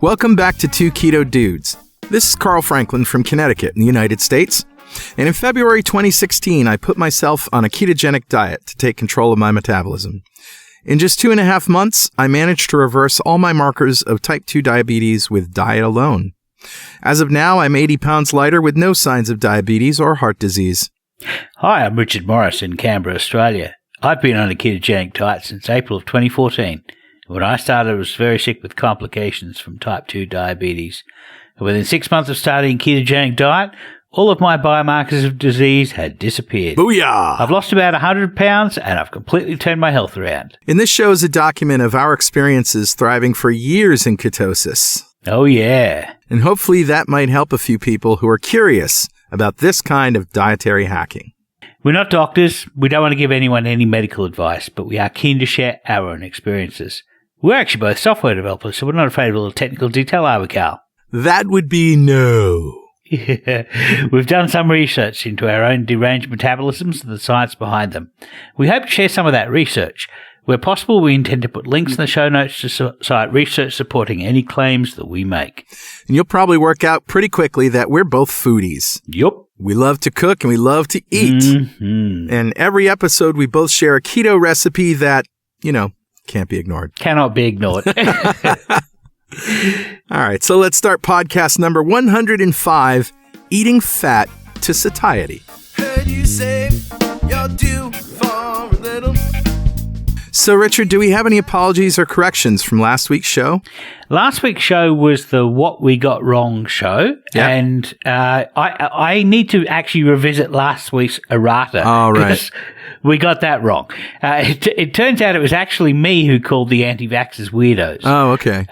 Welcome back to Two Keto Dudes. This is Carl Franklin from Connecticut in the United States. And in February 2016, I put myself on a ketogenic diet to take control of my metabolism. In just 2.5 months, I managed to reverse all my markers of type 2 diabetes with diet alone. As of now, I'm 80 pounds lighter with no signs of diabetes or heart disease. Hi, I'm Richard Morris in Canberra, Australia. I've been on a ketogenic diet since April of 2014. When I started, I was very sick with complications from type 2 diabetes. Within 6 months of starting a ketogenic diet, all of my biomarkers of disease had disappeared. Booyah! I've lost about 100 pounds and I've completely turned my health around. And this show is a document of our experiences thriving for years in ketosis. Oh, yeah. And hopefully that might help a few people who are curious about this kind of dietary hacking. We're not doctors. We don't want to give anyone any medical advice, but we are keen to share our own experiences. We're actually both software developers, so we're not afraid of a little technical detail, are we, Carl? That would be no. We've done some research into our own deranged metabolisms and the science behind them. We hope to share some of that research. Where possible, we intend to put links in the show notes to cite research supporting any claims that we make. And you'll probably work out pretty quickly that we're both foodies. Yup. We love to cook and we love to eat. Mm-hmm. And every episode, we both share a keto recipe that, can't be ignored. Cannot be ignored. All right, so let's start podcast number 105, Eating Fat to Satiety. Heard you say you're due for a little. So, Richard, do we have any apologies or corrections from last week's show? Last week's show was the What We Got Wrong show, and I need to actually revisit last week's errata. All right. We got that wrong. It turns out it was actually me who called the anti-vaxxers weirdos. Oh, okay.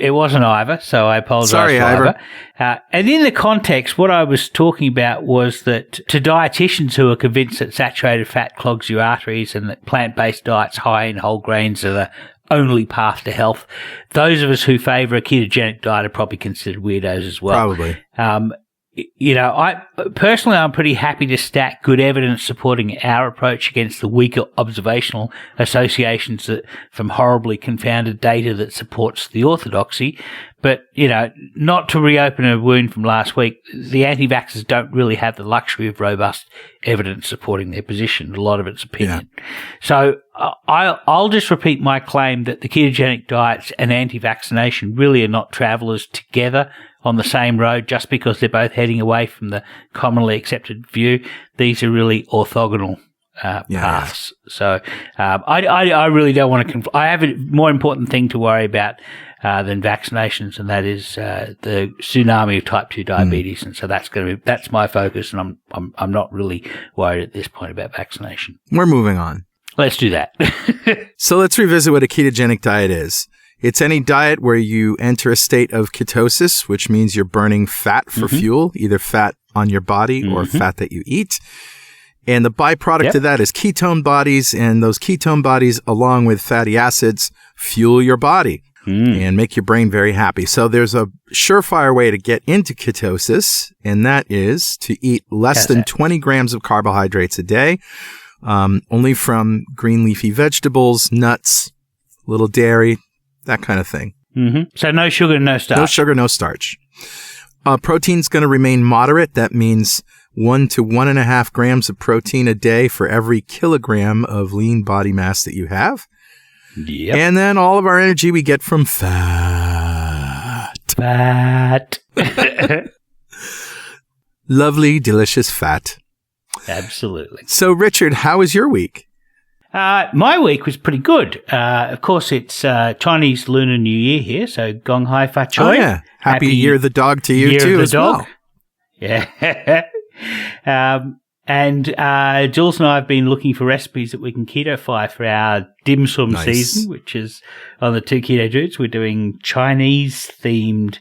It wasn't Ivor, so I apologize Sorry, to Ivor. And in the context, what I was talking about was that to dietitians who are convinced that saturated fat clogs your arteries and that plant-based diets high in whole grains are the only path to health, those of us who favour a ketogenic diet are probably considered weirdos as well. Probably. I'm pretty happy to stack good evidence supporting our approach against the weaker observational associations from horribly confounded data that supports the orthodoxy. But, not to reopen a wound from last week, the anti-vaxxers don't really have the luxury of robust evidence supporting their position. A lot of it's opinion. Yeah. So I'll just repeat my claim that the ketogenic diets and anti-vaccination really are not travellers together on the same road just because they're both heading away from the commonly accepted view. These are really orthogonal paths. So I really don't want to I have a more important thing to worry about than vaccinations, and that is the tsunami of type 2 diabetes. And so that's my focus, and I'm not really worried at this point about vaccination. We're moving on. Let's do that. So let's revisit what a ketogenic diet is. It's any diet where you enter a state of ketosis, which means you're burning fat for fuel, either fat on your body or fat that you eat. And the byproduct of that is ketone bodies, and those ketone bodies, along with fatty acids, fuel your body and make your brain very happy. So there's a surefire way to get into ketosis, and that is to eat less than 20 grams of carbohydrates a day, only from green leafy vegetables, nuts, little dairy, that kind of thing. So no sugar, no starch. No sugar, no starch. Protein's going to remain moderate. That means 1 to 1.5 grams of protein a day for every kilogram of lean body mass that you have. Yep. And then all of our energy we get from fat. Lovely, delicious fat. Absolutely. So, Richard, how was your week? My week was pretty good. Of course, it's Chinese Lunar New Year here, so Gong Hai Fa Choi. Oh, yeah. Happy Year of the Dog to you, too, as well. Yeah. And Jules and I have been looking for recipes that we can keto-fy for our dim sum season, which is on the Two Keto Dudes. We're doing Chinese-themed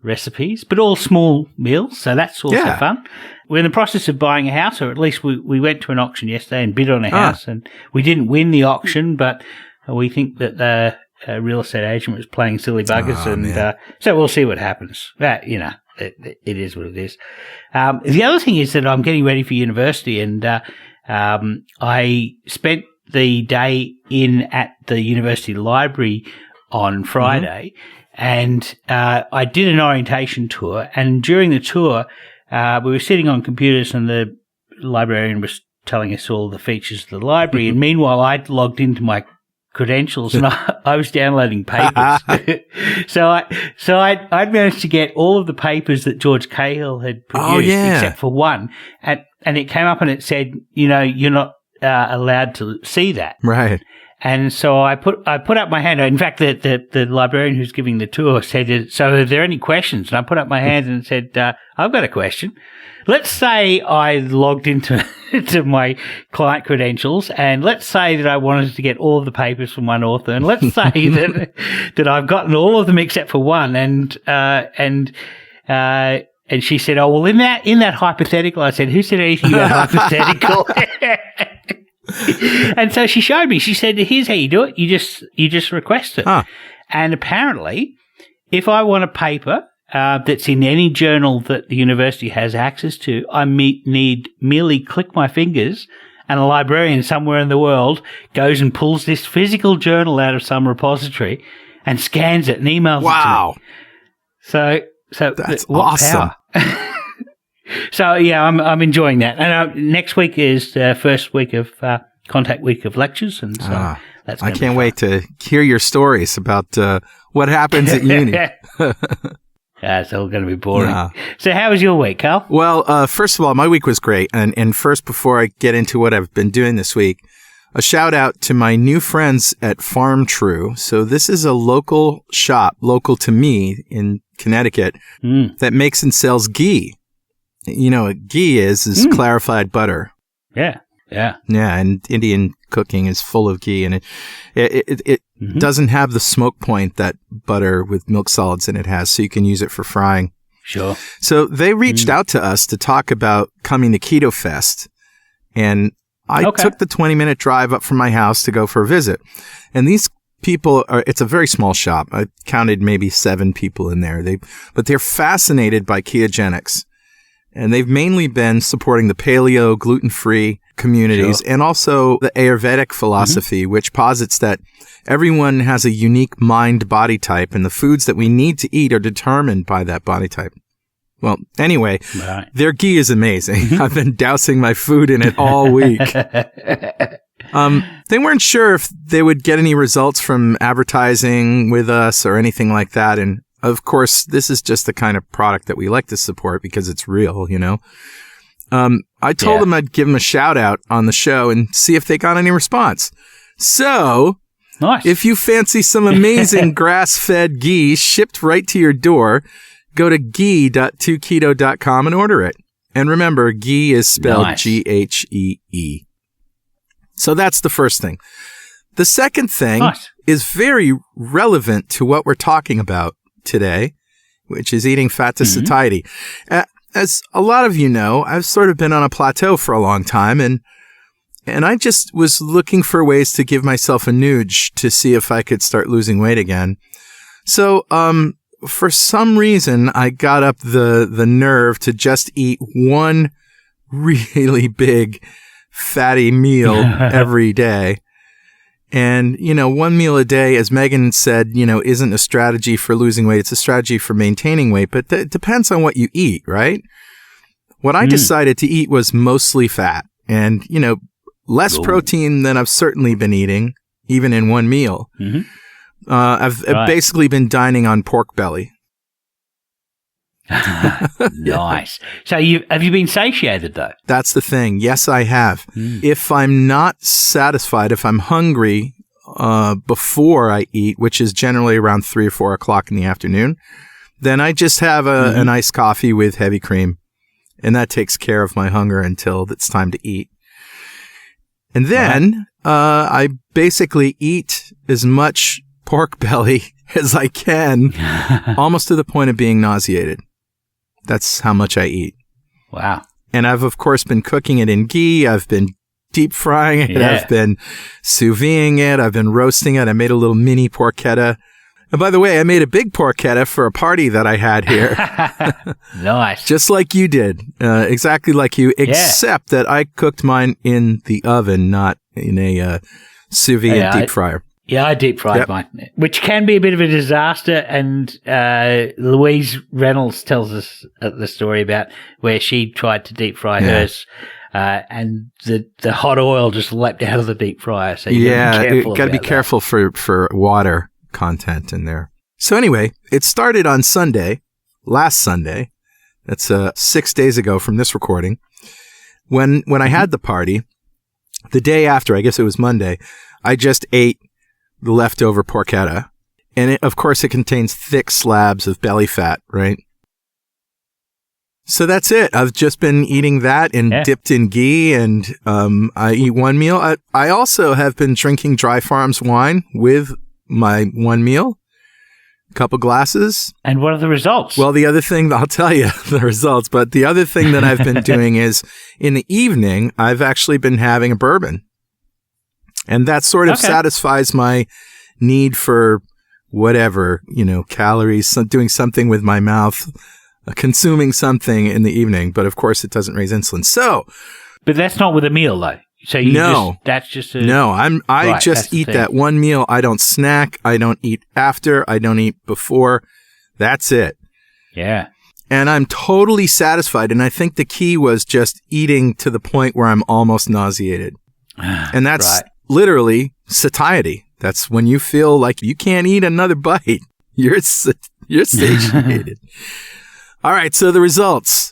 recipes, but all small meals, so that's also fun. We're in the process of buying a house, or at least we went to an auction yesterday and bid on a house, and we didn't win the auction, but we think that the real estate agent was playing silly buggers, so we'll see what happens. It is what it is. The other thing is that I'm getting ready for university, and I spent the day in at the university library on Friday, and I did an orientation tour. And during the tour, we were sitting on computers, and the librarian was telling us all the features of the library. And meanwhile, I'd logged into my credentials and I was downloading papers. So I'd managed to get all of the papers that George Cahill had produced, except for one. And it came up and it said, you're not allowed to see that. Right. And so I put up my hand. In fact, the librarian who's giving the tour said, "So are there any questions?" And I put up my hand and said, "I've got a question. Let's say I logged into to my client credentials, and let's say that I wanted to get all of the papers from one author, and let's say that I've gotten all of them except for one." And she said, "Oh, well, in that hypothetical," I said, "Who said anything about hypothetical?" And so she showed me. She said, "Here's how you do it. You just request it." Huh. And apparently, if I want a paper that's in any journal that the university has access to, I need merely click my fingers, and a librarian somewhere in the world goes and pulls this physical journal out of some repository and scans it and emails it to me. So that's awesome. So yeah, I'm enjoying that. And next week is the first week of contact week of lectures, and so that's. I can't wait to hear your stories about what happens at uni. It's all going to be boring. Yeah. So how was your week, Carl? Well, first of all, my week was great. And first, before I get into what I've been doing this week, a shout out to my new friends at Farm True. So this is a local shop, local to me in Connecticut, that makes and sells ghee. You know what ghee is clarified butter. Yeah. Yeah, and Indian cooking is full of ghee, and it doesn't have the smoke point that butter with milk solids in it has, so you can use it for frying. Sure. So they reached out to us to talk about coming to Keto Fest, and I took the 20-minute drive up from my house to go for a visit. And these people it's a very small shop. I counted maybe 7 people in there. But they're fascinated by ketogenics. And they've mainly been supporting the paleo, gluten-free communities, and also the Ayurvedic philosophy, which posits that everyone has a unique mind-body type, and the foods that we need to eat are determined by that body type. Well, anyway, their ghee is amazing. I've been dousing my food in it all week. They weren't sure if they would get any results from advertising with us or anything like that, and of course, this is just the kind of product that we like to support because it's real, I told them I'd give them a shout out on the show and see if they got any response. So, nice. If you fancy some amazing grass-fed ghee shipped right to your door, go to ghee.2keto.com and order it. And remember, ghee is spelled Ghee. So that's the first thing. The second thing is very relevant to what we're talking about today, which is eating fat to satiety. As a lot of you know, I've sort of been on a plateau for a long time, and I just was looking for ways to give myself a nudge to see if I could start losing weight again. So, for some reason, I got up the nerve to just eat one really big fatty meal every day. And, one meal a day, as Megan said, isn't a strategy for losing weight. It's a strategy for maintaining weight, but it depends on what you eat, right? What I decided to eat was mostly fat and, less protein than I've certainly been eating, even in one meal. I've basically been dining on pork belly. Nice. So have you been satiated though? That's the thing. Yes, I have. If I'm not satisfied, if I'm hungry before I eat, which is generally around 3 or 4 o'clock in the afternoon, then I just have an iced coffee with heavy cream, and that takes care of my hunger until it's time to eat. And then I basically eat as much pork belly as I can, almost to the point of being nauseated. That's how much I eat. Wow. And I've, of course, been cooking it in ghee. I've been deep frying it. Yeah. I've been sous videing it. I've been roasting it. I made a little mini porchetta. And by the way, I made a big porchetta for a party that I had here. Nice. Just like you did. Exactly like you, except that I cooked mine in the oven, not in a sous vide deep fryer. Yeah, I deep fried mine, which can be a bit of a disaster. And Louise Reynolds tells us the story about where she tried to deep fry hers, and the hot oil just leapt out of the deep fryer. So you got to be careful for water content in there. So anyway, it started on last Sunday. That's 6 days ago from this recording. When I had the party, the day after, I guess it was Monday, I just ate the leftover porchetta. And of course, it contains thick slabs of belly fat, right? So that's it. I've just been eating that and dipped in ghee, and I eat one meal. I also have been drinking Dry Farms wine with my one meal, a couple glasses. And what are the results? Well, the other thing, I'll tell you the results, but the other thing that I've been doing is in the evening, I've actually been having a bourbon. And that sort of satisfies my need for whatever, calories, doing something with my mouth, consuming something in the evening. But of course, it doesn't raise insulin. So, but that's not with a meal, though. So that's just I just eat that one meal. I don't snack. I don't eat after. I don't eat before. That's it. Yeah. And I'm totally satisfied. And I think the key was just eating to the point where I'm almost nauseated. And that's literally satiety. That's when you feel like you can't eat another bite. You're satiated. All right. So the results.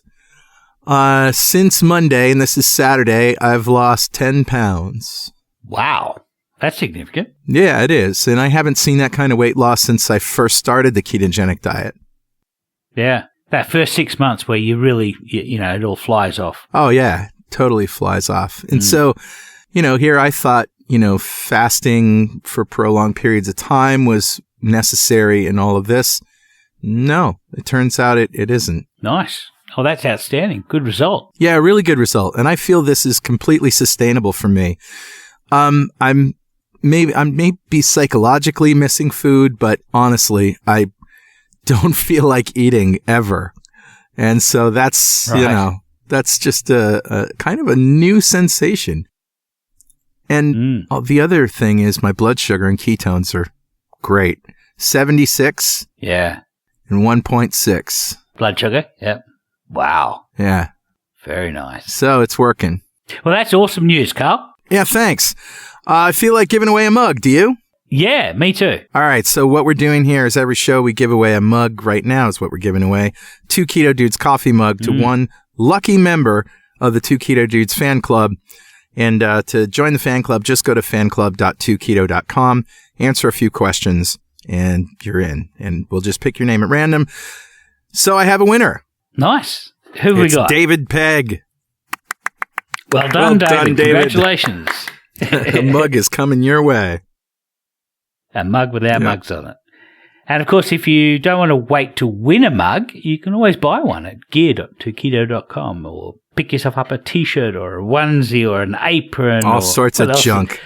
Since Monday, and this is Saturday, I've lost 10 pounds. Wow. That's significant. Yeah, it is. And I haven't seen that kind of weight loss since I first started the ketogenic diet. Yeah. That first 6 months where you really, it all flies off. Oh, yeah. Totally flies off. And so, here I thought, fasting for prolonged periods of time was necessary in all of this. No, it turns out it isn't. Nice. Oh, that's outstanding. Good result. Yeah, really good result. And I feel this is completely sustainable for me. I may be psychologically missing food, but honestly, I don't feel like eating ever. And so that's, that's just a kind of a new sensation. And the other thing is my blood sugar and ketones are great. 76. Yeah. And 1.6. Blood sugar? Yep. Wow. Yeah. Very nice. So it's working. Well, that's awesome news, Carl. Yeah, thanks. I feel like giving away a mug. Do you? Yeah, me too. All right. So what we're doing here is every show we give away a mug. Right now is what we're giving away. 2 Keto Dudes coffee mug to one lucky member of the 2 Keto Dudes fan club. And to join the fan club, just go to fanclub.2keto.com, answer a few questions, and you're in. And we'll just pick your name at random. So I have a winner. Nice. Who we got? David Pegg. Well done, David. Congratulations. A mug is coming your way. A mug with our mugs on it. And of course, if you don't want to wait to win a mug, you can always buy one at gear.2keto.com or pick yourself up a t-shirt or a onesie or an apron. All sorts of junk.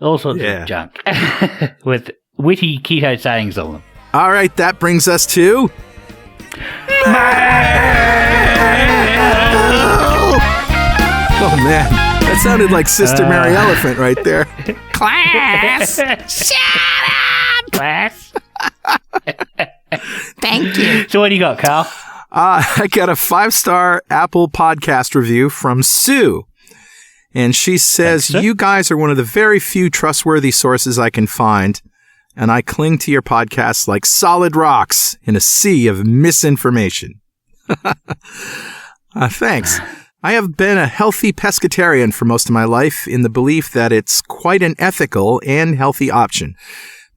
All sorts of junk with witty keto sayings on them. All right, that brings us to... Oh, man. That sounded like Sister Mary Elephant right there. Class! Shut up! Class. Thank you. So what do you got, Carl? I got a 5-star Apple podcast review from Sue. And she says, you guys are one of the very few trustworthy sources I can find. And I cling to your podcasts like solid rocks in a sea of misinformation. Thanks. I have been a healthy pescatarian for most of my life in the belief that it's quite an ethical and healthy option.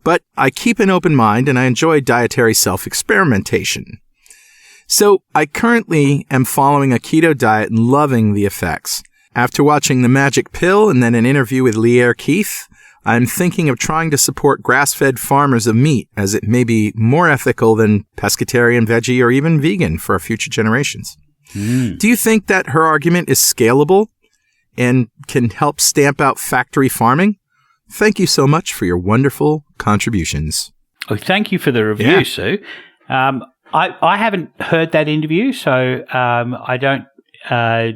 But I keep an open mind and I enjoy dietary self-experimentation. So I currently am following a keto diet and loving the effects. After watching The Magic Pill and then an interview with Lierre Keith, I'm thinking of trying to support grass-fed farmers of meat, as it may be more ethical than pescatarian, veggie, or even vegan for our future generations. Do you think that her argument is scalable and can help stamp out factory farming? Thank you so much for your wonderful contributions. Oh, thank you for the review, Sue. I haven't heard that interview, so I don't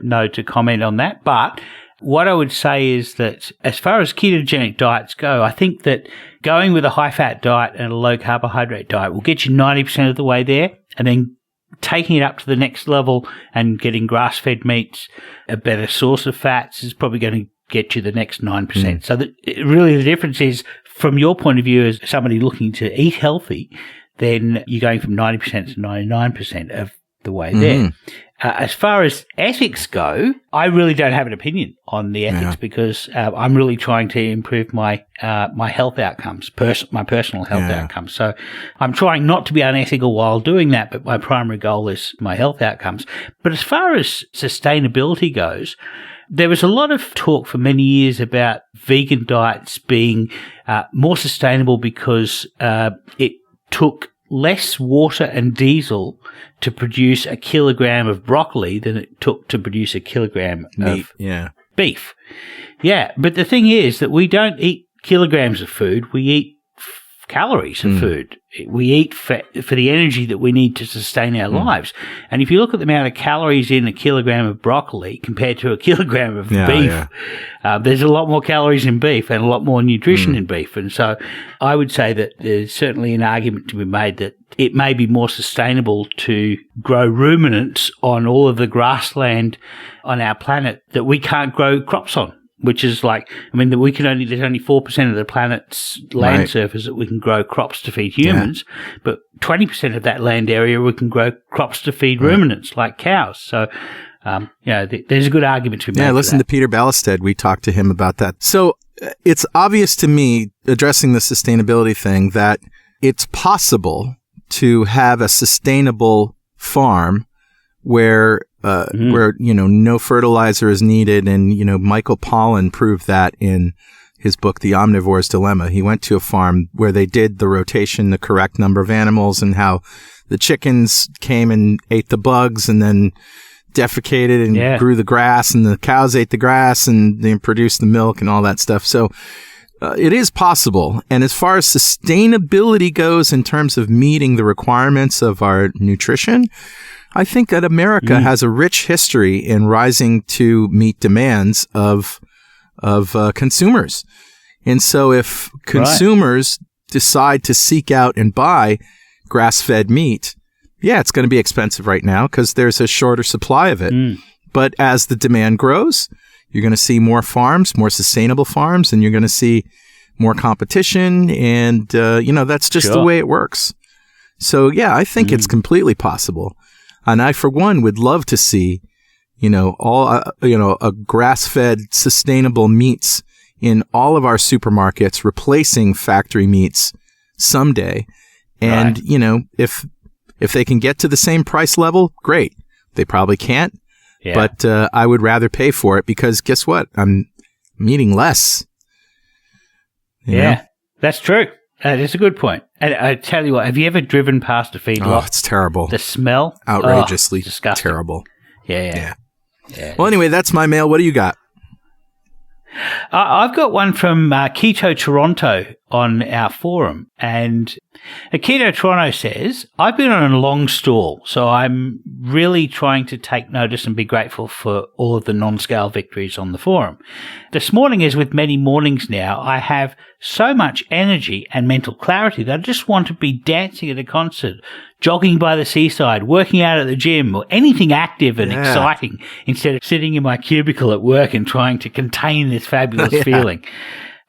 know to comment on that. But What I would say is that as far as ketogenic diets go, I think that going with a high-fat diet and a low-carbohydrate diet will get you 90% of the way there, and then taking it up to the next level and getting grass-fed meats, a better source of fats, is probably going to get you the next 9%. So really the difference is, from your point of view as somebody looking to eat healthy, then you're going from 90% to 99% of the way there. As far as ethics go, I really don't have an opinion on the ethics because I'm really trying to improve my my health outcomes, my personal health outcomes. So I'm trying not to be unethical while doing that, but my primary goal is my health outcomes. But as far as sustainability goes, there was a lot of talk for many years about vegan diets being more sustainable because it took less water and diesel to produce a kilogram of broccoli than it took to produce a kilogram of beef. Yeah, but the thing is that we don't eat kilograms of food, we eat calories of food. We eat for the energy that we need to sustain our lives. And if you look at the amount of calories in a kilogram of broccoli compared to a kilogram of beef, there's a lot more calories in beef and a lot more nutrition in beef. And so I would say that there's certainly an argument to be made that it may be more sustainable to grow ruminants on all of the grassland on our planet that we can't grow crops on. Which is there's only 4% of the planet's land surface that we can grow crops to feed humans, but 20% of that land area we can grow crops to feed ruminants like cows. So, there's a good argument to be made. Yeah, listen to Peter Ballestead. We talked to him about that. So it's obvious to me, addressing the sustainability thing, that it's possible to have a sustainable farm where no fertilizer is needed. And, Michael Pollan proved that in his book, The Omnivore's Dilemma. He went to a farm where they did the rotation, the correct number of animals, and how the chickens came and ate the bugs and then defecated and grew the grass, and the cows ate the grass and they produced the milk and all that stuff. So it is possible. And as far as sustainability goes in terms of meeting the requirements of our nutrition, I think that America has a rich history in rising to meet demands of consumers. And so if consumers decide to seek out and buy grass-fed meat, it's going to be expensive right now because there's a shorter supply of it. But as the demand grows, you're going to see more farms, more sustainable farms, and you're going to see more competition. And, that's just the way it works. So, I think it's completely possible. And I, for one, would love to see, a grass-fed sustainable meats in all of our supermarkets, replacing factory meats someday. And, if they can get to the same price level, great. They probably can't, but I would rather pay for it because guess what? I'm eating less. You know? That's true. That's a good point. And I tell you what, have you ever driven past a feedlot? Oh, it's terrible. The smell? Outrageously disgusting. Terrible. Yeah. Well, anyway, that's my mail. What do you got? I've got one from Keto Toronto on our forum. And Keto Toronto says, I've been on a long stall, so I'm really trying to take notice and be grateful for all of the non-scale victories on the forum. This morning, as with many mornings now, I have so much energy and mental clarity that I just want to be dancing at a concert, jogging by the seaside, working out at the gym, or anything active and exciting instead of sitting in my cubicle at work and trying to contain this fabulous feeling.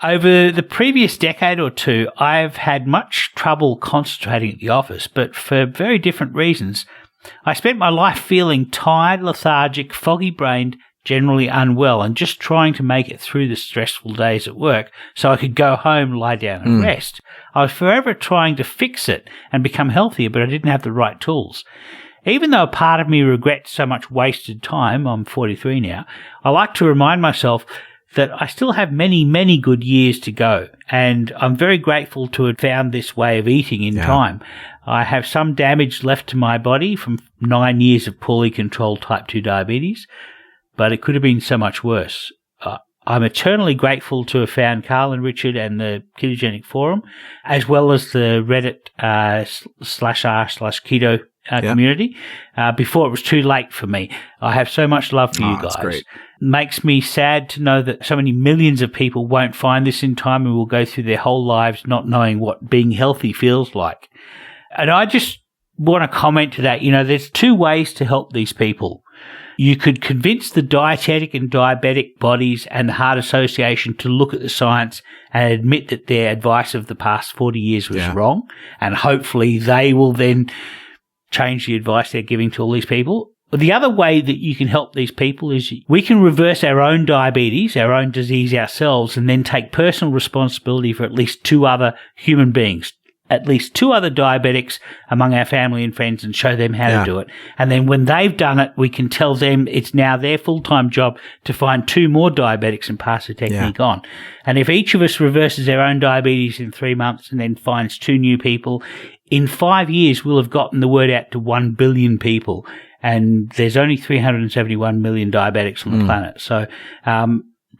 Over the previous decade or two, I've had much trouble concentrating at the office, but for very different reasons. I spent my life feeling tired, lethargic, foggy-brained, generally unwell, and just trying to make it through the stressful days at work so I could go home, lie down and rest. I was forever trying to fix it and become healthier, but I didn't have the right tools. Even though a part of me regrets so much wasted time, I'm 43 now, I like to remind myself that I still have many, many good years to go, and I'm very grateful to have found this way of eating in time. I have some damage left to my body from 9 years of poorly controlled type 2 diabetes, but it could have been so much worse. I'm eternally grateful to have found Carl and Richard and the Ketogenic Forum, as well as the Reddit /r/keto community, before it was too late for me. I have so much love for you guys. That's great. Makes me sad to know that so many millions of people won't find this in time and will go through their whole lives not knowing what being healthy feels like. And I just want to comment to that, there's two ways to help these people. You could convince the dietetic and diabetic bodies and the Heart Association to look at the science and admit that their advice of the past 40 years was wrong, and hopefully they will then change the advice they're giving to all these people. The other way that you can help these people is we can reverse our own diabetes, our own disease ourselves, and then take personal responsibility for at least 2 other human beings, at least 2 other diabetics among our family and friends, and show them how to do it. And then when they've done it, we can tell them it's now their full-time job to find 2 more diabetics and pass the technique on. And if each of us reverses our own diabetes in 3 months and then finds 2 new people, in 5 years we'll have gotten the word out to 1 billion people. And there's only 371 million diabetics on the planet. So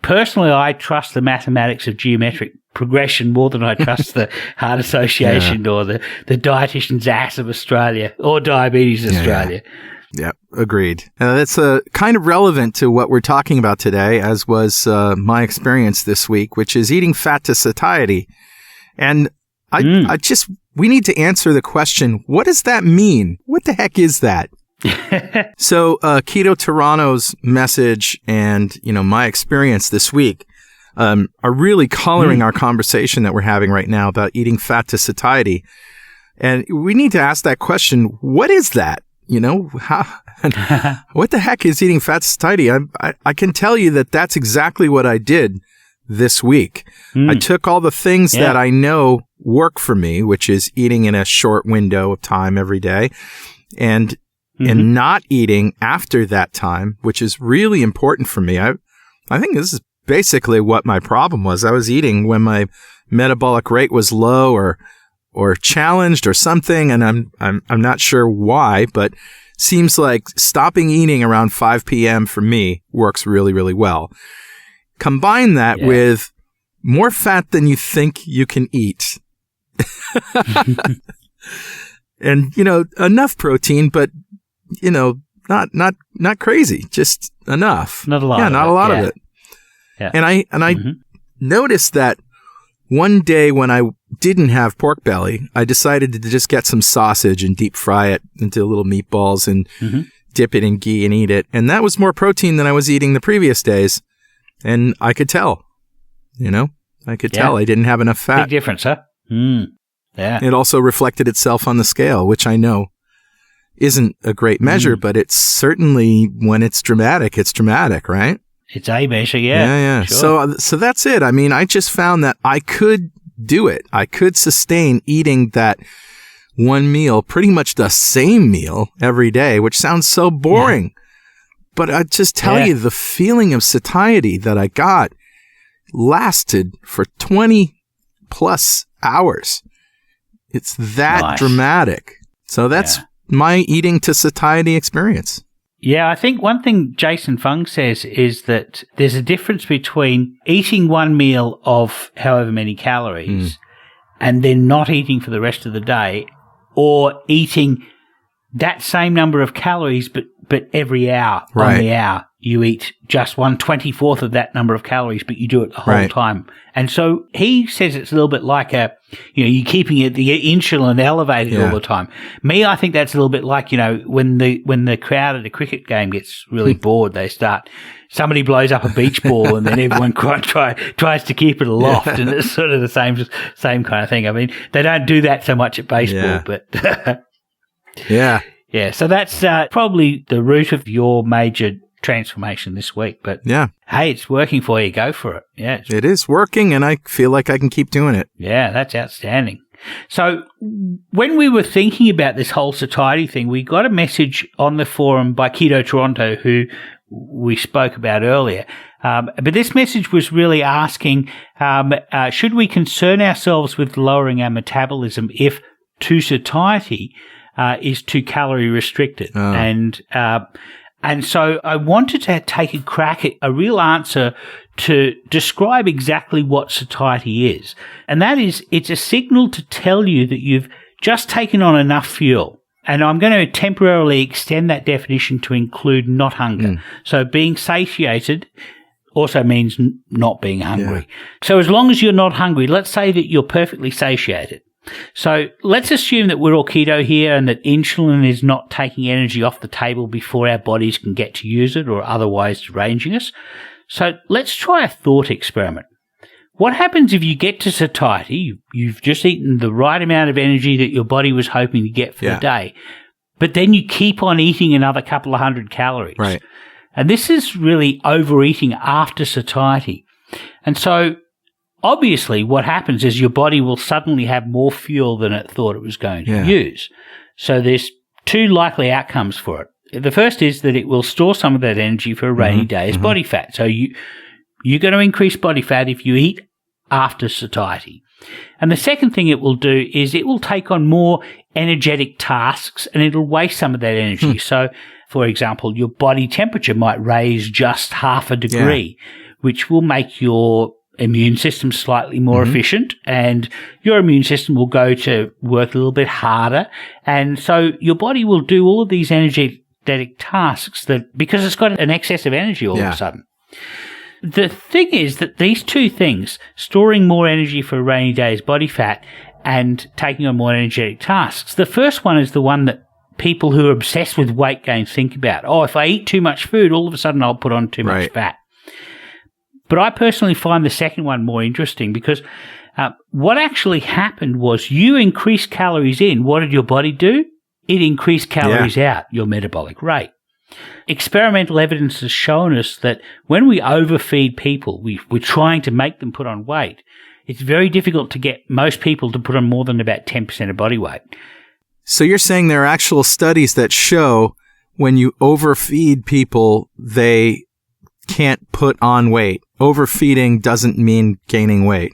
personally, I trust the mathematics of geometric progression more than I trust the Heart Association or the Dietitian's Ass of Australia or Diabetes Australia. Yeah, agreed. That's kind of relevant to what we're talking about today, as was my experience this week, which is eating fat to satiety. And we need to answer the question, what does that mean? What the heck is that? So Keto Toronto's message and, my experience this week are really coloring our conversation that we're having right now about eating fat to satiety. And we need to ask that question, what is that? What the heck is eating fat to satiety? I can tell you that that's exactly what I did this week. I took all the things that I know work for me, which is eating in a short window of time every day, and not eating after that time, which is really important for me. I think this is basically what my problem was. I was eating when my metabolic rate was low or challenged or something, and I'm not sure why, but seems like stopping eating around 5 p.m. for me works really, really well. Combine that with more fat than you think you can eat. And, enough protein, but not crazy, just enough. Not a lot. Yeah, not a lot of it. Yeah. And I noticed that one day when I didn't have pork belly, I decided to just get some sausage and deep fry it into little meatballs and dip it in ghee and eat it. And that was more protein than I was eating the previous days. And I could tell, I could tell I didn't have enough fat. Big difference, huh? Yeah. It also reflected itself on the scale, which I know isn't a great measure, but it's certainly, when it's dramatic, right? It's a measure, yeah. Yeah. Sure. So that's it. I mean, I just found that I could do it. I could sustain eating that one meal, pretty much the same meal every day, which sounds so boring. But I just tell you, the feeling of satiety that I got lasted for 20 plus hours. It's that dramatic. So that's my eating to satiety experience. Yeah, I think one thing Jason Fung says is that there's a difference between eating one meal of however many calories and then not eating for the rest of the day, or eating that same number of calories but every hour on the hour you eat just 1/24 of that number of calories, but you do it the whole time. And so he says it's a little bit like you're keeping the insulin elevated all the time. Me, I think that's a little bit like, when the crowd at a cricket game gets really bored, somebody blows up a beach ball and then everyone tries to keep it aloft, and it's sort of the same kind of thing. I mean, they don't do that so much at baseball, but yeah. So that's probably the root of your major transformation this week. But hey, it's working for you. Go for it. Yeah, it is working, and I feel like I can keep doing it. Yeah, that's outstanding. So when we were thinking about this whole satiety thing, we got a message on the forum by Keto Toronto, who we spoke about earlier. But this message was really asking, should we concern ourselves with lowering our metabolism if to satiety is too calorie restricted? And so I wanted to take a crack at a real answer to describe exactly what satiety is. And that is, it's a signal to tell you that you've just taken on enough fuel. And I'm going to temporarily extend that definition to include not hunger. So being satiated also means not being hungry. Yeah. So as long as you're not hungry, let's say that you're perfectly satiated. So let's assume that we're all keto here and that insulin is not taking energy off the table before our bodies can get to use it or otherwise deranging us. So let's try a thought experiment. What happens if you get to satiety, you've just eaten the right amount of energy that your body was hoping to get for the day, but then you keep on eating another couple of hundred calories. Right. And this is really overeating after satiety. And so obviously what happens is your body will suddenly have more fuel than it thought it was going to use. So there's two likely outcomes for it. The first is that it will store some of that energy for a rainy day as body fat. So you're going to increase body fat if you eat after satiety. And the second thing it will do is it will take on more energetic tasks and it'll waste some of that energy. So, for example, your body temperature might raise just half a degree, which will make your immune system slightly more efficient, and your immune system will go to work a little bit harder. And so your body will do all of these energetic tasks that because it's got an excess of energy all of a sudden. The thing is that these two things, storing more energy for a rainy day as body fat and taking on more energetic tasks, the first one is the one that people who are obsessed with weight gain think about. Oh, if I eat too much food, all of a sudden I'll put on too much fat. But I personally find the second one more interesting because what actually happened was you increased calories in. What did your body do? It increased calories out, your metabolic rate. Experimental evidence has shown us that when we overfeed people, we're trying to make them put on weight. It's very difficult to get most people to put on more than about 10% of body weight. So you're saying there are actual studies that show when you overfeed people, they can't put on weight. Overfeeding doesn't mean gaining weight.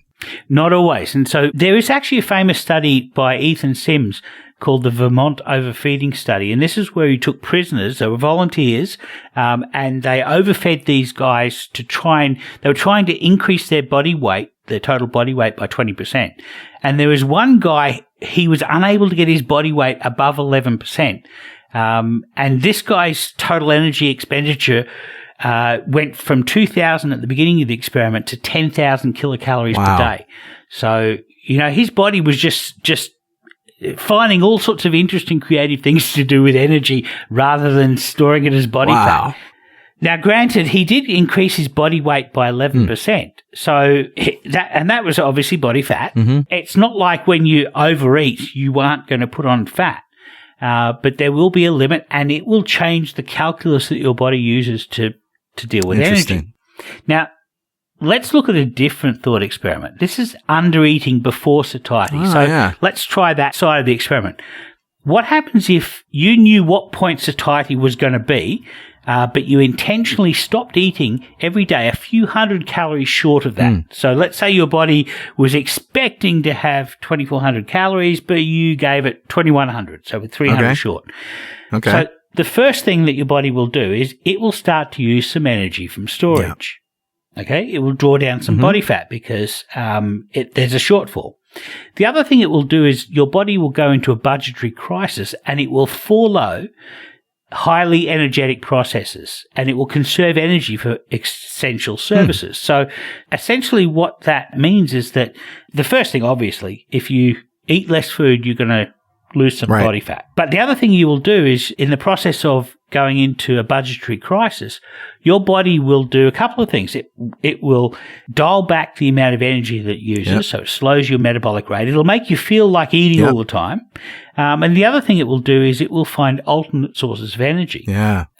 Not always. And so there is actually a famous study by Ethan Sims called the Vermont Overfeeding Study. And this is where he took prisoners, they were volunteers, and they overfed these guys they were trying to increase their body weight, their total body weight by 20%. And there was one guy, he was unable to get his body weight above 11%. And this guy's total energy expenditure went from 2,000 at the beginning of the experiment to 10,000 kilocalories per day. So, his body was just finding all sorts of interesting creative things to do with energy rather than storing it as body fat. Now, granted, he did increase his body weight by 11%. So that was obviously body fat. It's not like when you overeat, you aren't going to put on fat. But there will be a limit and it will change the calculus that your body uses to deal with energy. Now, let's look at a different thought experiment. This is under-eating before satiety. Let's try that side of the experiment. What happens if you knew what point satiety was going to be, but you intentionally stopped eating every day a few hundred calories short of that? So let's say your body was expecting to have 2,400 calories, but you gave it 2,100, so with 300 short. So the first thing that your body will do is it will start to use some energy from storage. Okay, it will draw down some body fat because there's a shortfall. The other thing it will do is your body will go into a budgetary crisis and it will follow highly energetic processes and it will conserve energy for essential services. So essentially what that means is that the first thing, obviously, if you eat less food, you're going to lose some body fat. But the other thing you will do is in the process of going into a budgetary crisis, your body will do a couple of things. It will dial back the amount of energy that it uses, so it slows your metabolic rate. It'll make you feel like eating all the time. And the other thing it will do is it will find alternate sources of energy.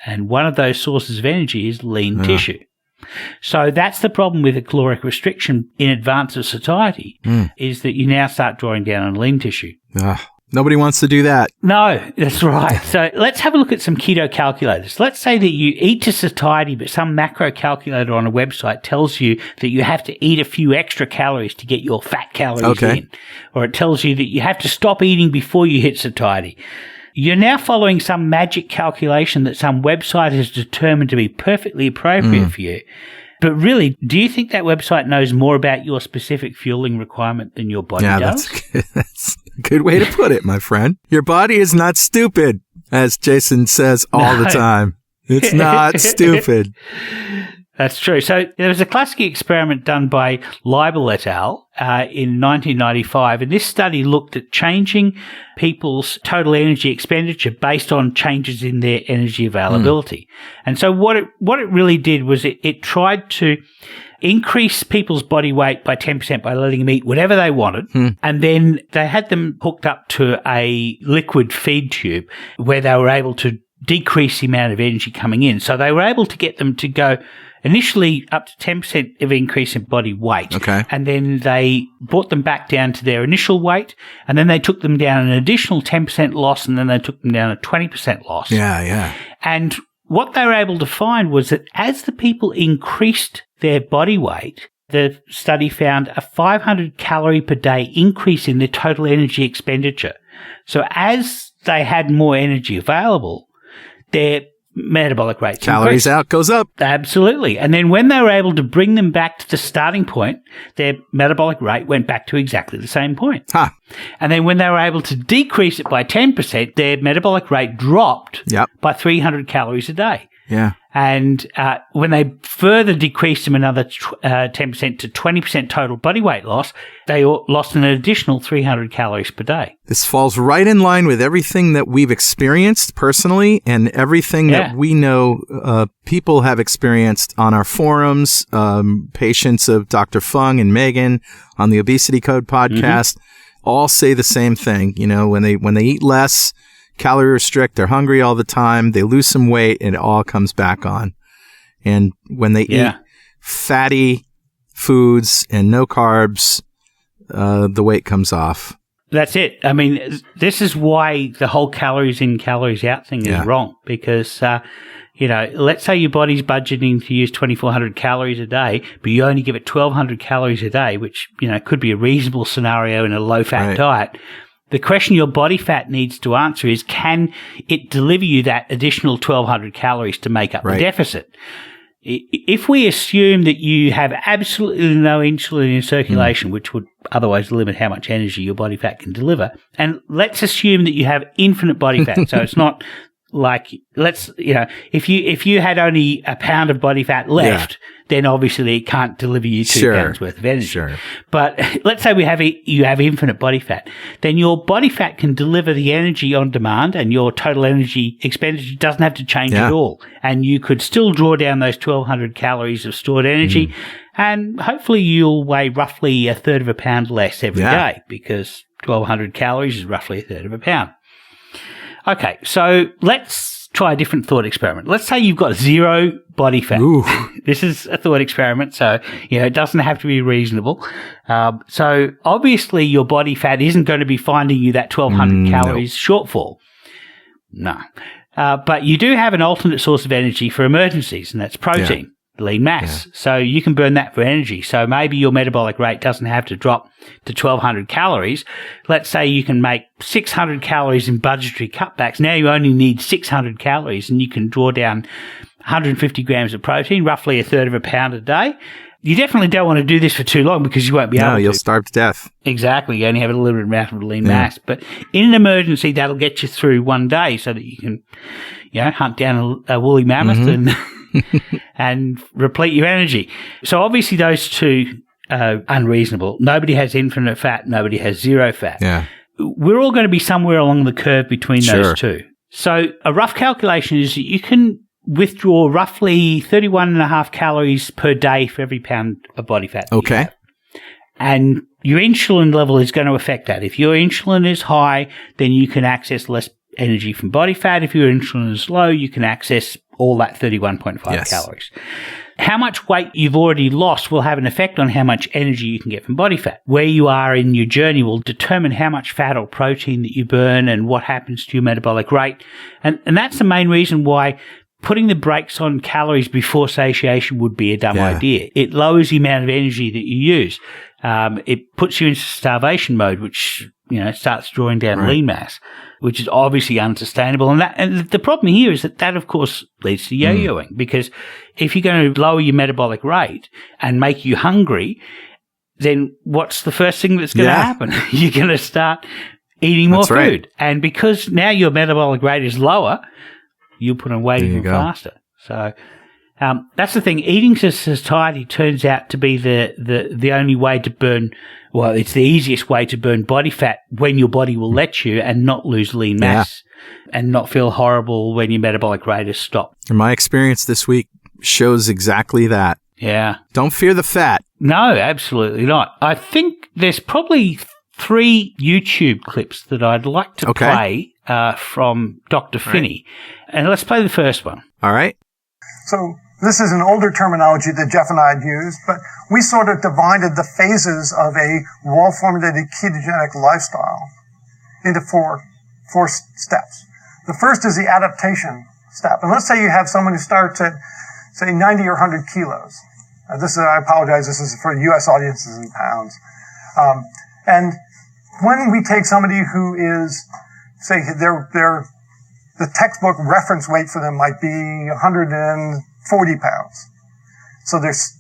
And one of those sources of energy is lean tissue. So that's the problem with a caloric restriction in advance of satiety, is that you now start drawing down on lean tissue. Nobody wants to do that. No, that's right. So let's have a look at some keto calculators. Let's say that you eat to satiety, but some macro calculator on a website tells you that you have to eat a few extra calories to get your fat calories in. Or it tells you that you have to stop eating before you hit satiety. You're now following some magic calculation that some website has determined to be perfectly appropriate for you. But really, do you think that website knows more about your specific fueling requirement than your body does? That's a good way to put it, my friend. Your body is not stupid, as Jason says all the time. It's not stupid. That's true. So there was a classic experiment done by Leibel et al. In 1995, and this study looked at changing people's total energy expenditure based on changes in their energy availability. And so what it really did was it tried to increase people's body weight by 10% by letting them eat whatever they wanted. And then they had them hooked up to a liquid feed tube where they were able to decrease the amount of energy coming in. So they were able to get them to go initially up to 10% of increase in body weight. Okay. And then they brought them back down to their initial weight, and then they took them down an additional 10% loss, and then they took them down a 20% loss. Yeah. And what they were able to find was that as the people increased their body weight, the study found a 500 calorie per day increase in their total energy expenditure. So as they had more energy available, their metabolic rate calories increased. Out goes up. Absolutely. And then when they were able to bring them back to the starting point, their metabolic rate went back to exactly the same point. Huh. And then when they were able to decrease it by 10%, their metabolic rate dropped by 300 calories a day. Yeah. And when they further decreased them another 10% to 20% total body weight loss, they lost an additional 300 calories per day. This falls right in line with everything that we've experienced personally and everything that we know people have experienced on our forums, patients of Dr. Fung and Megan on the Obesity Code podcast all say the same thing. You know, when they eat less, calorie restrict, they're hungry all the time, they lose some weight, and it all comes back on. And when they eat fatty foods and no carbs, the weight comes off. That's it. I mean, this is why the whole calories in, calories out thing is wrong. Because, let's say your body's budgeting to use 2,400 calories a day, but you only give it 1,200 calories a day, which, could be a reasonable scenario in a low-fat diet. The question your body fat needs to answer is, can it deliver you that additional 1,200 calories to make up the deficit? If we assume that you have absolutely no insulin in circulation, which would otherwise limit how much energy your body fat can deliver, and let's assume that you have infinite body fat, so it's not like, if you had only a pound of body fat left, then obviously it can't deliver you 2 pounds worth of energy. But let's say you have infinite body fat, then your body fat can deliver the energy on demand, and your total energy expenditure doesn't have to change at all. And you could still draw down those 1,200 calories of stored energy, and hopefully you'll weigh roughly a third of a pound less every day, because 1,200 calories is roughly a third of a pound. Okay, so let's try a different thought experiment. Let's say you've got zero body fat. This is a thought experiment, so it doesn't have to be reasonable. So obviously your body fat isn't going to be finding you that 1,200 calories shortfall. No. But you do have an alternate source of energy for emergencies, and that's protein. Lean mass. So you can burn that for energy. So maybe your metabolic rate doesn't have to drop to 1,200 calories. Let's say you can make 600 calories in budgetary cutbacks. Now you only need 600 calories, and you can draw down 150 grams of protein, roughly a third of a pound a day. You definitely don't want to do this for too long, because you won't be able to. No, you'll starve to death. Exactly. You only have a limited amount of lean mass. But in an emergency, that'll get you through one day, so that you can, hunt down a woolly mammoth and replete your energy. So obviously those two are unreasonable. Nobody has infinite fat. Nobody has zero fat. Yeah. We're all going to be somewhere along the curve between those two. So a rough calculation is that you can withdraw roughly 31.5 calories per day for every pound of body fat. Okay. And your insulin level is going to affect that. If your insulin is high, then you can access less energy from body fat. If your insulin is low, you can access all that 31.5 calories. How much weight you've already lost will have an effect on how much energy you can get from body fat. Where you are in your journey will determine how much fat or protein that you burn and what happens to your metabolic rate. And that's the main reason why putting the brakes on calories before satiation would be a dumb idea. It lowers the amount of energy that you use. It puts you into starvation mode, which, starts drawing down lean mass. which is obviously unsustainable. And the problem here is that of course leads to yo-yoing, because if you're going to lower your metabolic rate and make you hungry, then what's the first thing that's going to happen? You're going to start eating more food. Right. And because now your metabolic rate is lower, you'll put on weight even faster. So that's the thing. Eating to satiety turns out to be the only way to burn. Well, it's the easiest way to burn body fat when your body will let you, and not lose lean mass and not feel horrible when your metabolic rate is stopped. And my experience this week shows exactly that. Yeah. Don't fear the fat. No, absolutely not. I think there's probably 3 YouTube clips that I'd like to play from Dr. Finney. And let's play the first one. All right. So this is an older terminology that Jeff and I had used, but we sort of divided the phases of a well-formulated ketogenic lifestyle into four steps. The first is the adaptation step. And let's say you have someone who starts at, say, 90 or 100 kilos. I apologize, this is for U.S. audiences in pounds. And when we take somebody who is, say, the textbook reference weight for them might be 140 pounds. So there's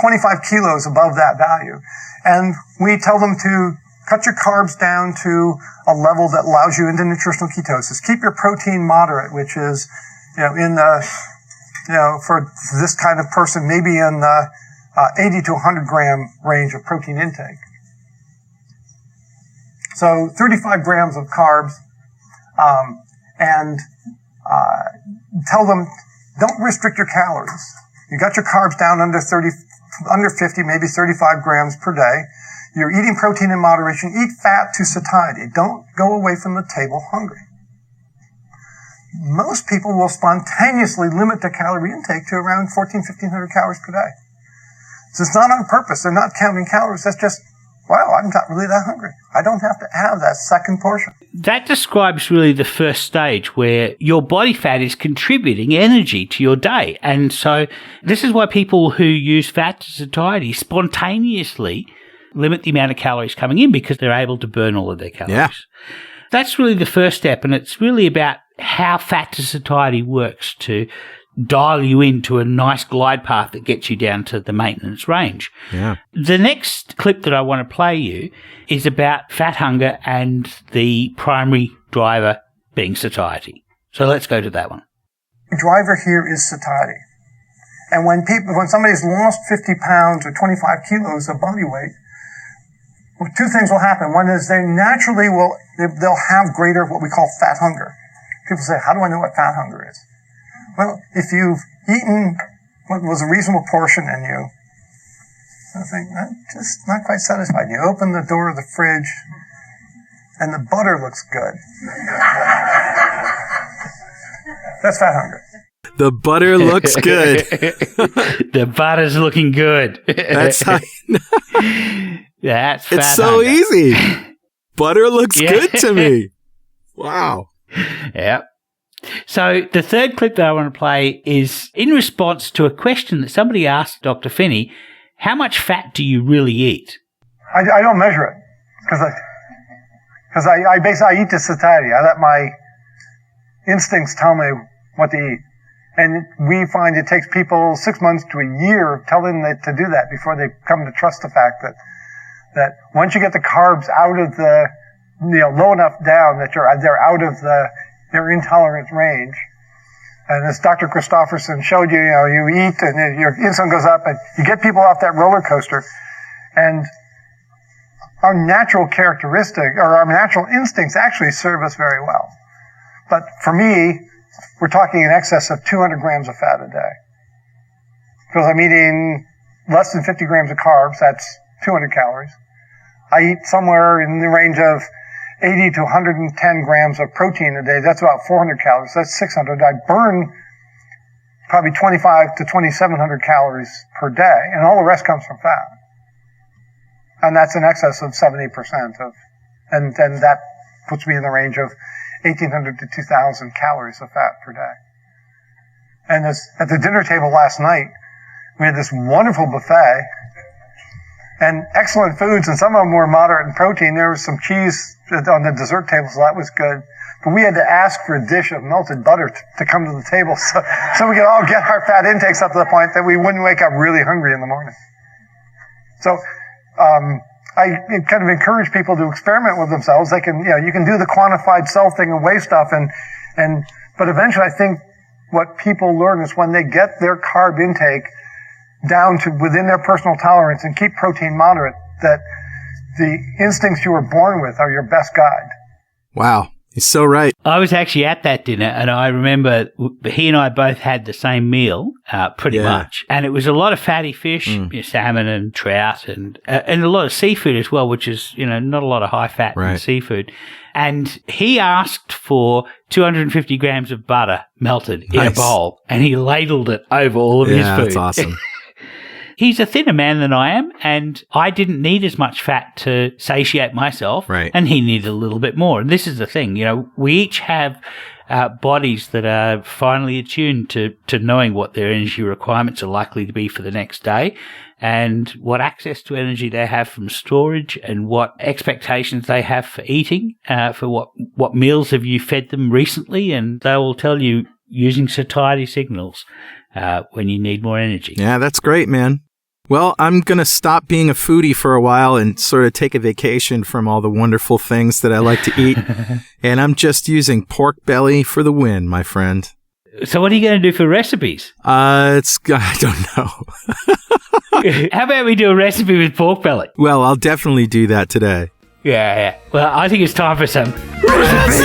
25 kilos above that value. And we tell them to cut your carbs down to a level that allows you into nutritional ketosis. Keep your protein moderate, which is, for this kind of person, maybe in the 80 to 100 gram range of protein intake. So 35 grams of carbs, and tell them, don't restrict your calories. You got your carbs down under 50, maybe 35 grams per day. You're eating protein in moderation. Eat fat to satiety. Don't go away from the table hungry. Most people will spontaneously limit their calorie intake to around 1,500 calories per day. So it's not on purpose. They're not counting calories. That's just, wow, I'm not really that hungry. I don't have to have that second portion. That describes really the first stage where your body fat is contributing energy to your day. And so this is why people who use fat to satiety spontaneously limit the amount of calories coming in, because they're able to burn all of their calories. Yeah. That's really the first step, and it's really about how fat to satiety works to dial you into a nice glide path that gets you down to the maintenance range. Yeah. The next clip that I want to play you is about fat hunger and the primary driver being satiety. So let's go to that one. The driver here is satiety. And when somebody's lost 50 pounds or 25 kilos of body weight, two things will happen. One is they naturally they'll have greater what we call fat hunger. People say, how do I know what fat hunger is? Well, if you've eaten what was a reasonable portion and you think, I'm just not quite satisfied. You open the door of the fridge and the butter looks good. That's fat hunger. The butter looks good. The butter's looking good. That's how you know. That's fat It's so hunger. easy. Butter looks good to me. Wow. Yeah. So the third clip that I want to play is in response to a question that somebody asked Dr. Finney, how much fat do you really eat? I don't measure it because I basically eat to satiety. I let my instincts tell me what to eat. And we find it takes people 6 months to a year telling them to do that before they come to trust the fact that once you get the carbs out of the, low enough down that they're out of their intolerant range. And as Dr. Christofferson showed you, you eat and your insulin goes up and you get people off that roller coaster. And our natural characteristic or our natural instincts actually serve us very well. But for me, we're talking in excess of 200 grams of fat a day. Because I'm eating less than 50 grams of carbs, that's 200 calories. I eat somewhere in the range of 80 to 110 grams of protein a day. That's about 400 calories. That's 600. I burn probably 25 to 2,700 calories per day, and all the rest comes from fat. And that's in excess of 70% and that puts me in the range of 1,800 to 2,000 calories of fat per day. And at the dinner table last night, we had this wonderful buffet and excellent foods, and some of them were moderate in protein. There was some cheese on the dessert table, so that was good. But we had to ask for a dish of melted butter to come to the table so we could all get our fat intakes up to the point that we wouldn't wake up really hungry in the morning. So, I kind of encourage people to experiment with themselves. They can, you can do the quantified self thing and weigh stuff but eventually I think what people learn is when they get their carb intake down to within their personal tolerance and keep protein moderate, that the instincts you were born with are your best guide. Wow. He's so right. I was actually at that dinner, and I remember he and I both had the same meal, pretty much. And it was a lot of fatty fish, salmon and trout, and a lot of seafood as well, which is, not a lot of high fat in seafood. And he asked for 250 grams of butter melted in a bowl, and he ladled it over all of his food. That's awesome. He's a thinner man than I am, and I didn't need as much fat to satiate myself, and he needed a little bit more. And this is the thing, we each have bodies that are finely attuned to knowing what their energy requirements are likely to be for the next day, and what access to energy they have from storage, and what expectations they have for eating, for what meals have you fed them recently, and they will tell you using satiety signals when you need more energy. Yeah, that's great, man. Well, I'm going to stop being a foodie for a while and sort of take a vacation from all the wonderful things that I like to eat. And I'm just using pork belly for the win, my friend. So what are you going to do for recipes? I don't know. How about we do a recipe with pork belly? Well, I'll definitely do that today. Yeah. Well, I think it's time for some recipes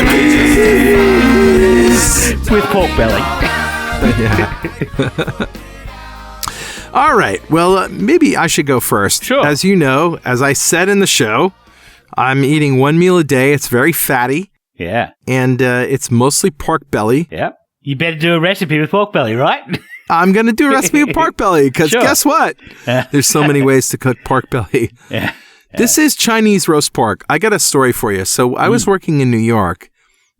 with pork belly. Yeah. All right. Well, maybe I should go first. Sure. As you know, as I said in the show, I'm eating one meal a day. It's very fatty. Yeah. And it's mostly pork belly. Yeah. You better do a recipe with pork belly, right? I'm going to do a recipe with pork belly because guess what? There's so many ways to cook pork belly. Yeah. This is Chinese roast pork. I got a story for you. So I was working in New York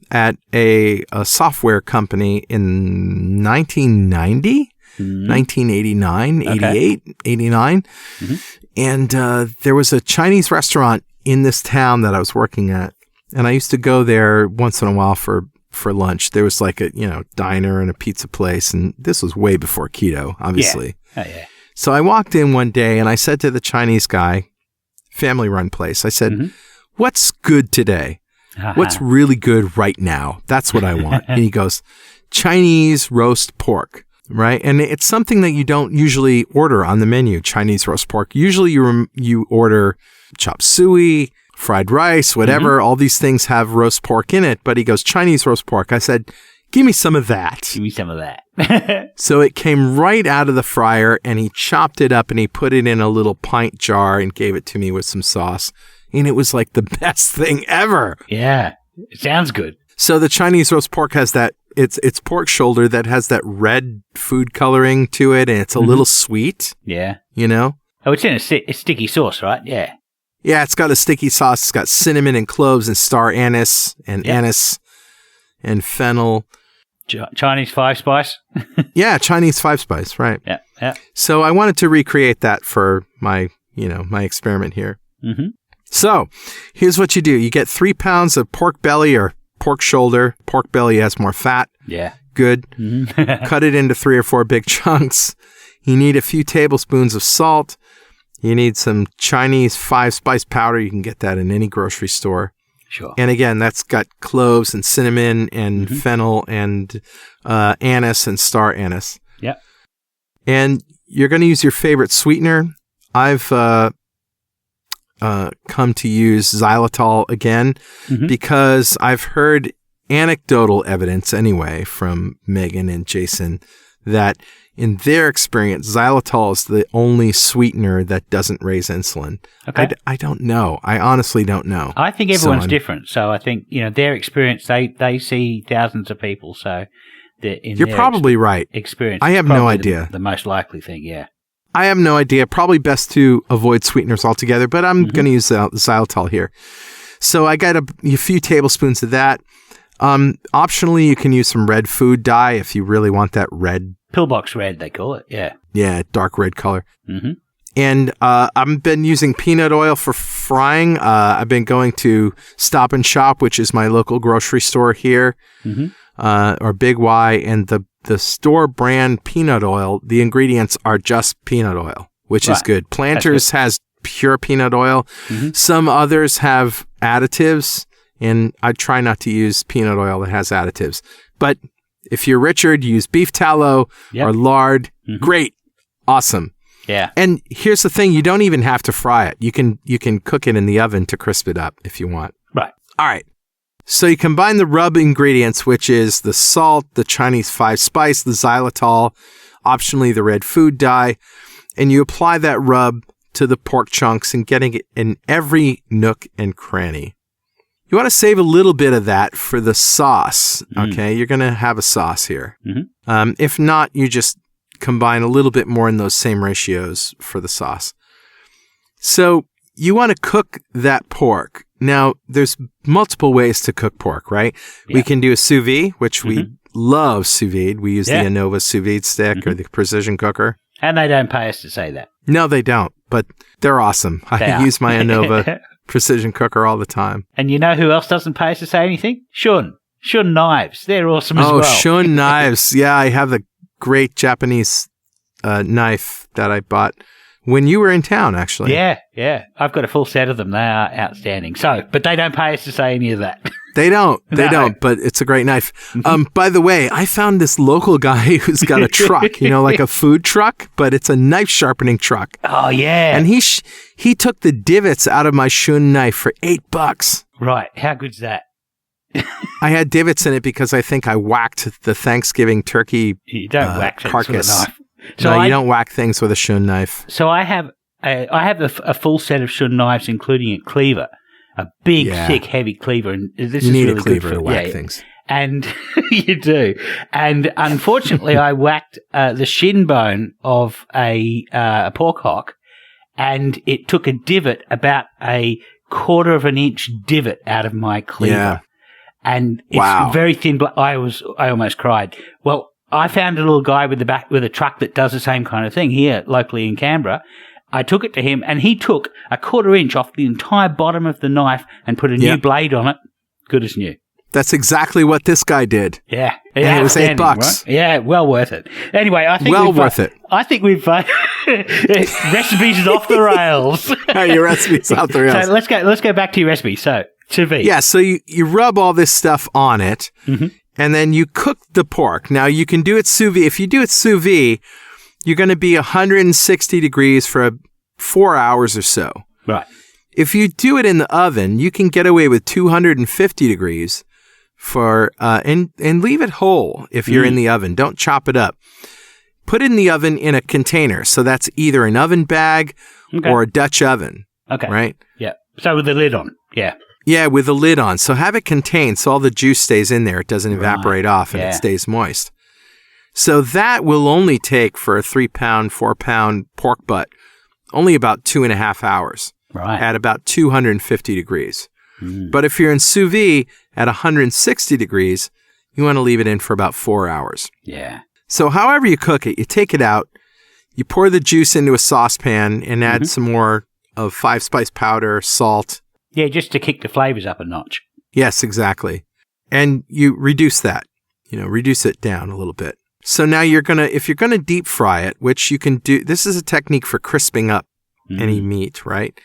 at a software company in 1990. 1989, 88, 89. And there was a Chinese restaurant in this town that I was working at. And I used to go there once in a while for lunch. There was like a, diner and a pizza place. And this was way before keto, obviously. Yeah. Oh, yeah. So I walked in one day and I said to the Chinese guy, family run place, I said, what's good today? What's really good right now? That's what I want. And he goes, Chinese roast pork. Right. And it's something that you don't usually order on the menu, Chinese roast pork. Usually you order chop suey, fried rice, whatever. All these things have roast pork in it. But he goes, Chinese roast pork. I said, give me some of that. Give me some of that. So it came right out of the fryer and he chopped it up and he put it in a little pint jar and gave it to me with some sauce. And it was like the best thing ever. Yeah. It sounds good. So the Chinese roast pork has that. It's pork shoulder that has that red food coloring to it, and it's a little sweet. Yeah. Oh, it's in a sticky sauce, right? Yeah. Yeah, it's got a sticky sauce. It's got cinnamon and cloves and star anise and anise and fennel. Chinese 5-spice? Yeah, Chinese 5-spice, right. Yeah. So I wanted to recreate that for my experiment here. So here's what you do. You get 3 pounds of pork belly or pork shoulder. Pork belly has more fat. Yeah. Good. Cut it into 3 or 4 big chunks. You need a few tablespoons of salt. You need some Chinese 5-spice powder. You can get that in any grocery store. Sure. And again, that's got cloves and cinnamon and fennel and anise and star anise. Yeah. And you're going to use your favorite sweetener. I've come to use xylitol again because I've heard anecdotal evidence anyway from Megan and Jason that in their experience, xylitol is the only sweetener that doesn't raise insulin. Okay. I don't know. I honestly don't know. I think everyone's different. So I think, their experience, they see thousands of people. So you're probably right. Experience. I have no idea. The most likely thing, yeah. I have no idea. Probably best to avoid sweeteners altogether, but I'm going to use xylitol here. So I got a few tablespoons of that. Optionally, you can use some red food dye if you really want that red. Pillbox red, they call it. Yeah. Yeah, dark red color. And I've been using peanut oil for frying. I've been going to Stop and Shop, which is my local grocery store here, or Big Y, and the store brand peanut oil, the ingredients are just peanut oil, which is good. Planters has pure peanut oil. Some others have additives, and I try not to use peanut oil that has additives. But if you're Richard, use beef tallow or lard. Great. Awesome. Yeah. And here's the thing, you don't even have to fry it. You can cook it in the oven to crisp it up if you want. Right. All right. So you combine the rub ingredients, which is the salt, the Chinese 5-spice, the xylitol, optionally the red food dye, and you apply that rub to the pork chunks and getting it in every nook and cranny. You want to save a little bit of that for the sauce, okay? You're going to have a sauce here. If not, you just combine a little bit more in those same ratios for the sauce. So you want to cook that pork. Now, there's multiple ways to cook pork, right? Yeah. We can do a sous vide, which we love sous vide. We use the Innova sous vide stick or the precision cooker. And they don't pay us to say that. No, they don't, but they're awesome. I use my Innova precision cooker all the time. And you know who else doesn't pay us to say anything? Shun knives. They're awesome as well. Oh, Shun knives. Yeah, I have a great Japanese knife that I bought when you were in town, actually. Yeah. I've got a full set of them. They are outstanding. But they don't pay us to say any of that. They don't, but it's a great knife. By the way, I found this local guy who's got a truck, like a food truck, but it's a knife sharpening truck. Oh, yeah. And he took the divots out of my Shun knife for $8. Right. How good's that? I had divots in it because I think I whacked the Thanksgiving turkey carcass. With a knife. So you don't whack things with a Shun knife. So I have a full set of Shun knives, including a cleaver, a big, thick, heavy cleaver, and this you is need really a cleaver good for to whack things. And you do. And unfortunately, I whacked the shin bone of a pork hock, and it took a divot, about a 1/4 of an inch divot, out of my cleaver. Yeah. And it's very thin. I almost cried. Well, I found a little guy with a truck that does the same kind of thing here locally in Canberra. I took it to him, and he took a 1/4 inch off the entire bottom of the knife and put a new blade on it. Good as new. That's exactly what this guy did. Yeah. And it was $8. Right? Yeah, well worth it. Anyway, I think worth it. I think we've recipes is off the rails. Your recipe's off the rails. So let's go back to your recipe. So sous vide. Yeah, so you rub all this stuff on it, and then you cook the pork. Now you can do it sous vide. If you do it sous vide, you're going to be 160 degrees for 4 hours or so. Right. If you do it in the oven, you can get away with 250 degrees for and leave it whole if you're in the oven. Don't chop it up. Put it in the oven in a container. So that's either an oven bag or a Dutch oven. Okay. Right? Yeah. So with the lid on. Yeah. Yeah, with the lid on. So have it contained so all the juice stays in there. It doesn't evaporate off and it stays moist. So that will only take, for a 3-pound, 4-pound pork butt, only about 2.5 hours. Right. At about 250 degrees. But if you're in sous vide at 160 degrees, you want to leave it in for about 4 hours. Yeah. So however you cook it, you take it out, you pour the juice into a saucepan and add some more of 5-spice powder, salt. Yeah, just to kick the flavors up a notch. Yes, exactly. And you reduce that, reduce it down a little bit. So now if you're going to deep fry it, which you can do, this is a technique for crisping up any meat, right?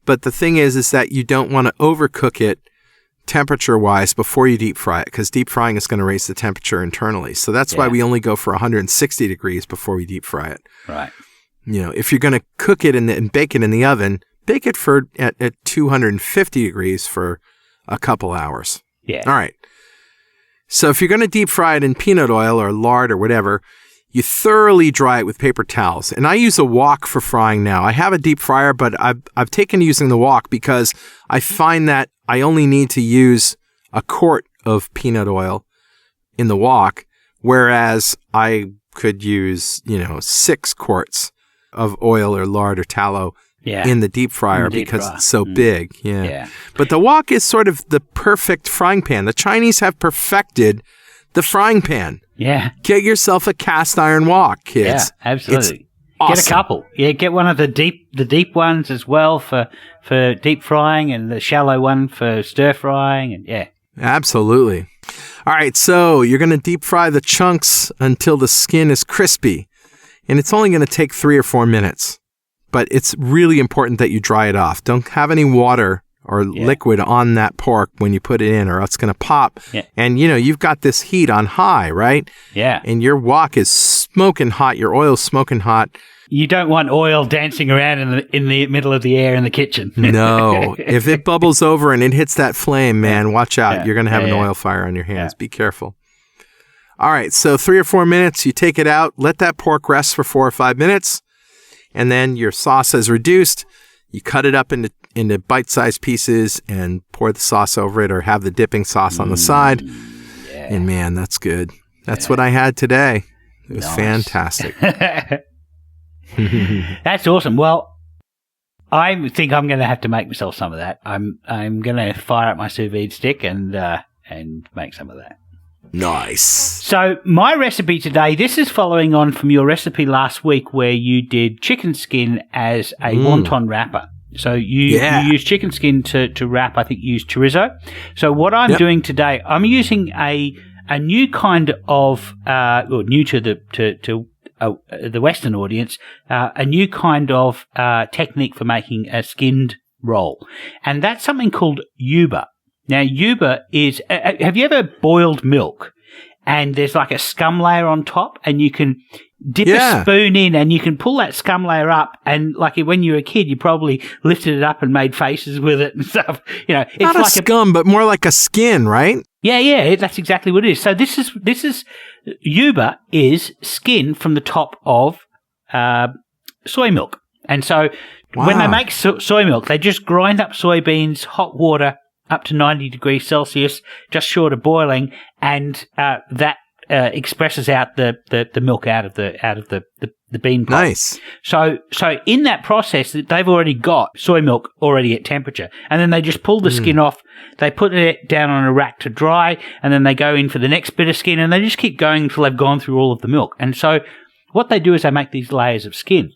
But the thing is that you don't want to overcook it temperature-wise before you deep fry it, because deep frying is going to raise the temperature internally. So that's why we only go for 160 degrees before we deep fry it. Right. If you're going to cook it and bake it in the oven, bake it at 250 degrees for a couple hours. Yeah. All right. So if you're going to deep fry it in peanut oil or lard or whatever, you thoroughly dry it with paper towels. And I use a wok for frying now. I have a deep fryer, but I've taken to using the wok because I find that I only need to use a quart of peanut oil in the wok, whereas I could use, 6 quarts of oil or lard or tallow in the deep fryer because it's so big. Yeah. But the wok is sort of the perfect frying pan. The Chinese have perfected the frying pan. Yeah. Get yourself a cast iron wok, kids. Yeah, absolutely. It's awesome. Get a couple. Yeah, get one of the deep ones as well for deep frying, and the shallow one for stir frying, and yeah. Absolutely. All right, so you're going to deep fry the chunks until the skin is crispy, and it's only going to take 3 or 4 minutes. But it's really important that you dry it off. Don't have any water or liquid on that pork when you put it in, or it's going to pop. Yeah. And, you've got this heat on high, right? Yeah. And your wok is smoking hot. Your oil's smoking hot. You don't want oil dancing around in the middle of the air in the kitchen. No. If it bubbles over and it hits that flame, man, watch out. Yeah. You're going to have an oil fire on your hands. Yeah. Be careful. All right. So 3 or 4 minutes, you take it out. Let that pork rest for 4 or 5 minutes. And then your sauce is reduced. You cut it up into bite-sized pieces and pour the sauce over it, or have the dipping sauce on the side. Yeah. And man, that's good. That's what I had today. It was fantastic. That's awesome. Well, I think I'm going to have to make myself some of that. I'm going to fire up my sous vide stick and make some of that. Nice. So my recipe today, this is following on from your recipe last week where you did chicken skin as a wonton wrapper. So you used chicken skin to wrap, I think you used chorizo. So what I'm doing today, I'm using a new kind of, or new to the Western audience, a new kind of technique for making a skinned roll. And that's something called yuba. Now, yuba is, have you ever boiled milk and there's like a scum layer on top, and you can dip a spoon in and you can pull that scum layer up, and like when you were a kid, you probably lifted it up and made faces with it and stuff. It's not like a scum, but more like a skin, right? Yeah, that's exactly what it is. So this is yuba is skin from the top of soy milk. And so when they make soy milk, they just grind up soybeans, hot water, up to 90 degrees Celsius, just short of boiling, and that expresses out the milk out of the bean pod. Nice. So in that process, they've already got soy milk already at temperature, and then they just pull the skin off. They put it down on a rack to dry, and then they go in for the next bit of skin, and they just keep going until they've gone through all of the milk. And so what they do is they make these layers of skin.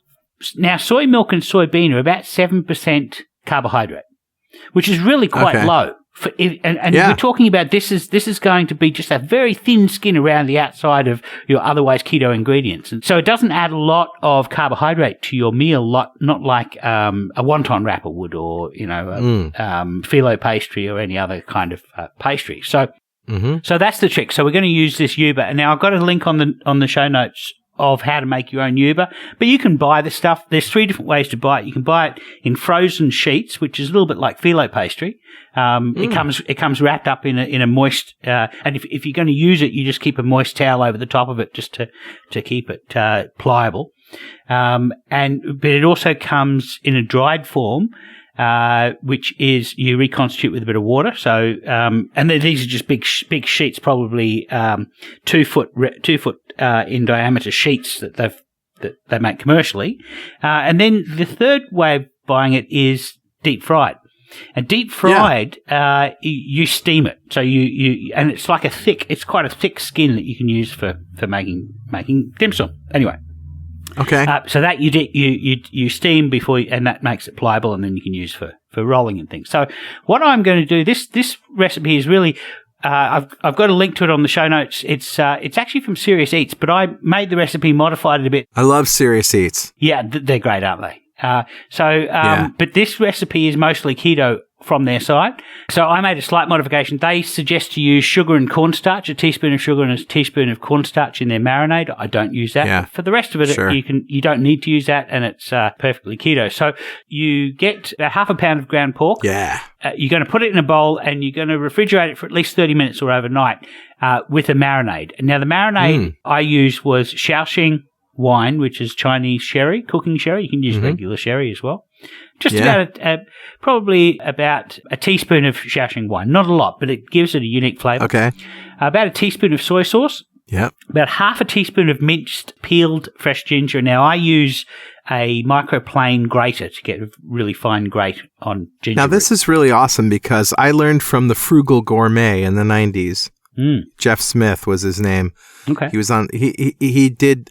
Now, soy milk and soybean are about 7% carbohydrate, which is really quite low. We're talking about this is going to be just a very thin skin around the outside of your otherwise keto ingredients. And so it doesn't add a lot of carbohydrate to your meal, not like a wonton wrapper would, or, phyllo pastry or any other kind of pastry. So so that's the trick. So we're going to use this yuba. And now I've got a link on the show notes of how to make your own yuba, but you can buy the stuff. There's 3 different ways to buy it. You can buy it in frozen sheets, which is a little bit like phyllo pastry. It comes wrapped up in a moist, and if you're going to use it, you just keep a moist towel over the top of it just to keep it pliable. But it also comes in a dried form, which is you reconstitute with a bit of water. So, and these are just big sheets, probably 2 foot in diameter sheets that they make commercially. And then the third way of buying it is deep fried. And deep fried, you steam it. So and it's like it's quite a thick skin that you can use for making dim sum. Anyway. Okay. So that you steam before, and that makes it pliable, and then you can use for rolling and things. So what I'm going to do, this recipe is really, I've got a link to it on the show notes. It's actually from Serious Eats, but I made the recipe, modified it a bit. I love Serious Eats. Yeah, they're great, aren't they? But this recipe is mostly keto from their side. So I made a slight modification. They suggest to use sugar and cornstarch, a teaspoon of sugar and a teaspoon of cornstarch in their marinade. I don't use that. Yeah. For the rest of it, you don't need to use that, and it's perfectly keto. So you get about half a pound of ground pork. Yeah. You're going to put it in a bowl, and you're going to refrigerate it for at least 30 minutes or overnight with a marinade. Now, the marinade I used was Shaoxing wine, which is Chinese sherry, cooking sherry. You can use regular sherry as well. Just about probably about a teaspoon of Shaoxing wine. Not a lot, but it gives it a unique flavour. Okay. About a teaspoon of soy sauce. Yep. About half a teaspoon of minced, peeled fresh ginger. Now, I use a microplane grater to get a really fine grate on ginger. Now, this is really awesome because I learned from the Frugal Gourmet in the 90s. Jeff Smith was his name. Okay. He was on. He did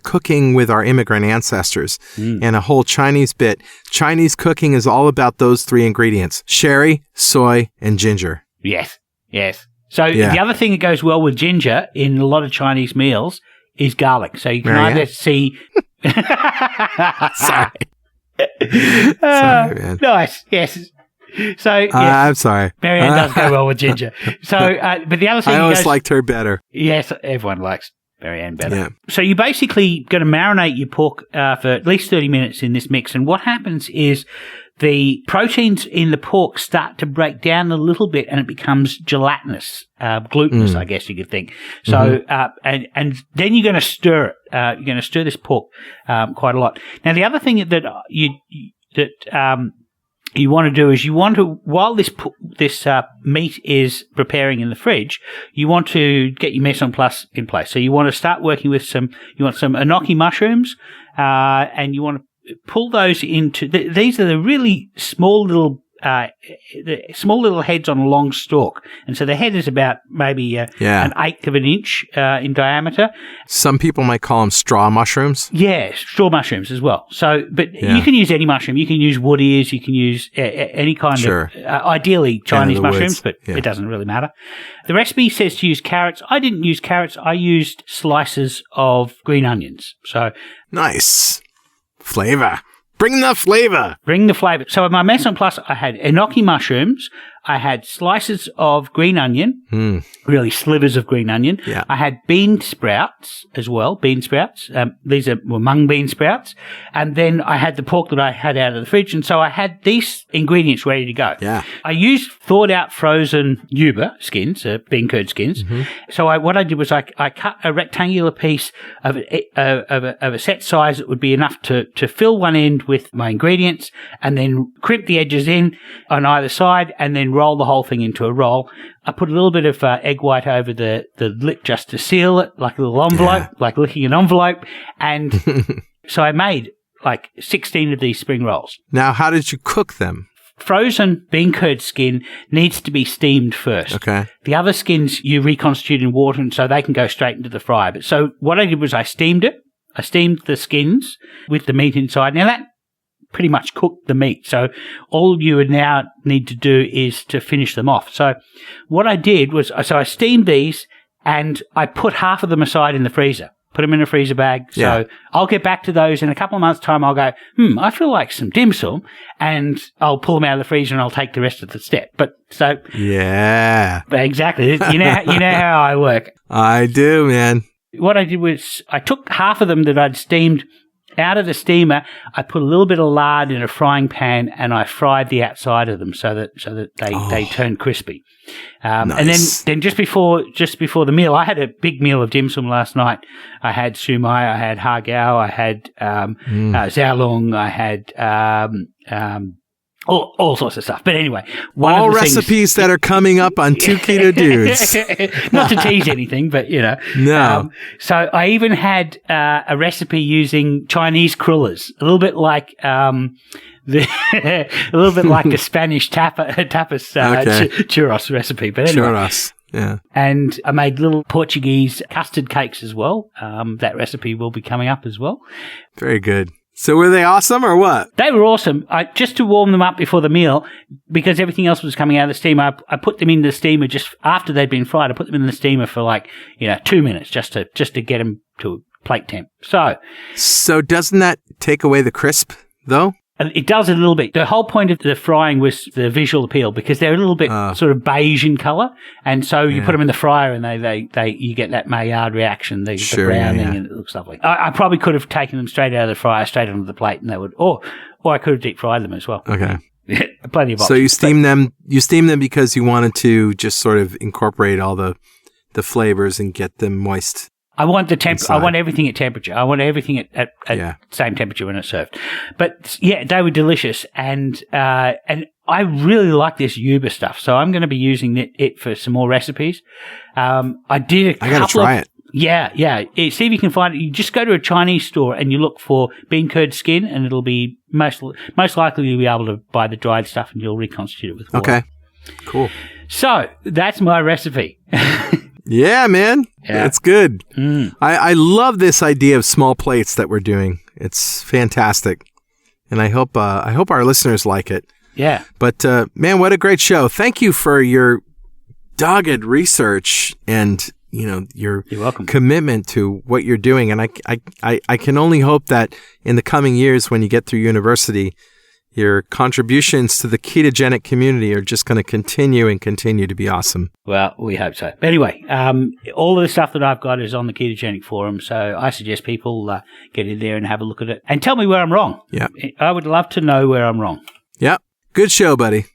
cooking with our immigrant ancestors and a whole Chinese bit. Chinese cooking is all about those 3 ingredients: sherry, soy, and ginger. Yes. So the other thing that goes well with ginger in a lot of Chinese meals is garlic. So you can either see... Sorry. Sorry, man. Nice, yes. So yes, I'm sorry. Marianne does go well with ginger. So, but the other thing I always liked her better. Yes, everyone likes Marianne better. Yeah. So you're basically going to marinate your pork for at least 30 minutes in this mix. And what happens is the proteins in the pork start to break down a little bit and it becomes gelatinous, glutinous, I guess you could think. So, and then you're going to stir it. You're going to stir this pork quite a lot. Now, the other thing that you want to do is while this meat is preparing in the fridge, you want to get your mise en place in place. So you want to start working with some enoki mushrooms, and you want to pull those into, these are the really small little heads on a long stalk. And so the head is about maybe an 1/8 of an inch in diameter. Some people might call them straw mushrooms. Yeah, straw mushrooms as well. So, but you can use any mushroom. You can use wood ears. You can use any kind of, ideally Chinese mushrooms, but it doesn't really matter. The recipe says to use carrots. I didn't use carrots. I used slices of green onions. So nice. Flavor. Bring the flavor. So in my mise en place, I had enoki mushrooms. I had slices of green onion, really slivers of green onion. Yeah. I had bean sprouts as well, these were mung bean sprouts. And then I had the pork that I had out of the fridge. And so I had these ingredients ready to go. Yeah. I used thawed out frozen yuba skins, bean curd skins. So what I did was I cut a rectangular piece of a set size that would be enough to fill one end with my ingredients, and then crimp the edges in on either side, and then roll the whole thing into a roll. I put a little bit of egg white over the lip just to seal it, like a little envelope, like licking an envelope. And so I made like 16 of these spring rolls. Now, how did you cook them? Frozen bean curd skin needs to be steamed first. Okay. The other skins you reconstitute in water, and so they can go straight into the fryer. But so what I did was I steamed it. I steamed the skins with the meat inside. Now that pretty much cooked the meat. So all you would now need to do is to finish them off. So what I did was, I steamed these and I put half of them aside in the freezer, put them in a freezer bag. So I'll get back to those in a couple of months' time. I'll go, I feel like some dim sum, and I'll pull them out of the freezer and I'll take the rest of the step. But so. Yeah. Exactly. You know how I work. I do, man. What I did was I took half of them that I'd steamed out of the steamer. I put a little bit of lard in a frying pan and I fried the outside of them so that they turn crispy. Nice. And then just before the meal, I had a big meal of dim sum last night. I had sumai, I had hagao, I had xiaolong, I had all sorts of stuff. But anyway, all recipes that are coming up on Two Keto Dudes. Not to tease anything, but No. So I even had a recipe using Chinese crullers, a little bit like a little bit like the Spanish tapas churros recipe. But anyway, churros. Yeah. And I made little Portuguese custard cakes as well. That recipe will be coming up as well. Very good. So were they awesome or what? They were awesome. Just to warm them up before the meal, because everything else was coming out of the steamer, I put them in the steamer just after they'd been fried. I put them in the steamer for 2 minutes just to get them to plate temp. So doesn't that take away the crisp though? It does a little bit. The whole point of the frying was the visual appeal, because they're a little bit sort of beige in colour, and so you put them in the fryer and you get that Maillard reaction, the browning, and it looks lovely. I probably could have taken them straight out of the fryer, straight onto the plate, and they would, or I could have deep fried them as well. Okay. Plenty of options. So you steam them. You steam them because you wanted to just sort of incorporate all the flavors and get them moist. I want I want everything at temperature. I want everything at same temperature when it's served. But yeah, they were delicious, and I really like this yuba stuff. So I'm going to be using it for some more recipes. I did I got to try it. Yeah. See if you can find it. You just go to a Chinese store and you look for bean curd skin, and it'll be most likely you'll be able to buy the dried stuff, and you'll reconstitute it with water. Okay, cool. So that's my recipe. Yeah, man. Yeah. It's good. I love this idea of small plates that we're doing. It's fantastic. And I hope our listeners like it. Yeah. But man, what a great show. Thank you for your dogged research and your You're welcome. commitment to what you're doing. And I can only hope that in the coming years when you get through university, your contributions to the ketogenic community are just going to continue to be awesome. Well, we hope so. But anyway, all of the stuff that I've got is on the ketogenic forum, so I suggest people get in there and have a look at it and tell me where I'm wrong. Yeah. I would love to know where I'm wrong. Yeah. Good show, buddy.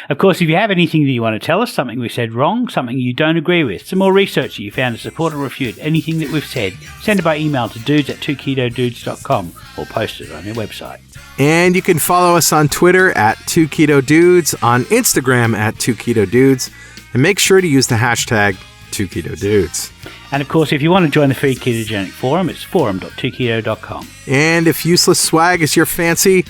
Of course, if you have anything that you want to tell us, something we said wrong, something you don't agree with, some more research that you found to support or refute anything that we've said, send it by email to dudes@2ketodudes.com or post it on your website. And you can follow us on Twitter at 2ketodudes, on Instagram at 2ketodudes, and make sure to use the hashtag 2ketodudes. And of course, if you want to join the free ketogenic forum, it's forum.2keto.com. And if useless swag is your fancy,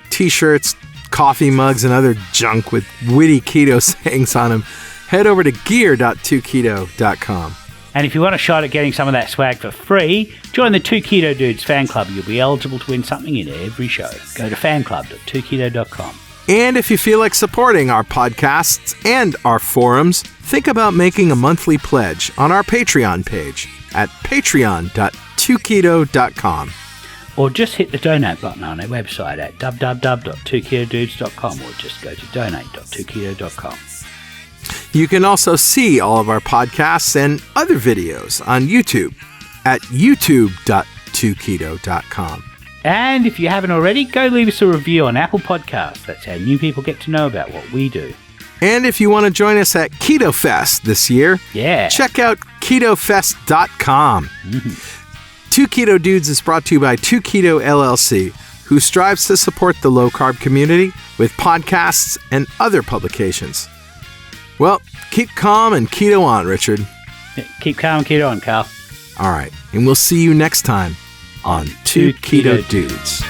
t-shirts, coffee mugs, and other junk with witty keto sayings on them, head over to gear.2keto.com. And if you want a shot at getting some of that swag for free, join the 2 Keto Dudes fan club. You'll be eligible to win something in every show. Go to fanclub.2keto.com. And if you feel like supporting our podcasts and our forums, think about making a monthly pledge on our Patreon page at patreon.2keto.com. Or just hit the donate button on our website at www.2ketodudes.com or just go to donate.2keto.com. You can also see all of our podcasts and other videos on YouTube at youtube.2keto.com. And if you haven't already, go leave us a review on Apple Podcasts. That's how new people get to know about what we do. And if you want to join us at Keto Fest this year, check out ketofest.com. 2 Keto Dudes is brought to you by 2 Keto LLC, who strives to support the low-carb community with podcasts and other publications. Well, keep calm and keto on, Richard. Keep calm and keto on, Carl. All right, and we'll see you next time on 2 Keto Dudes.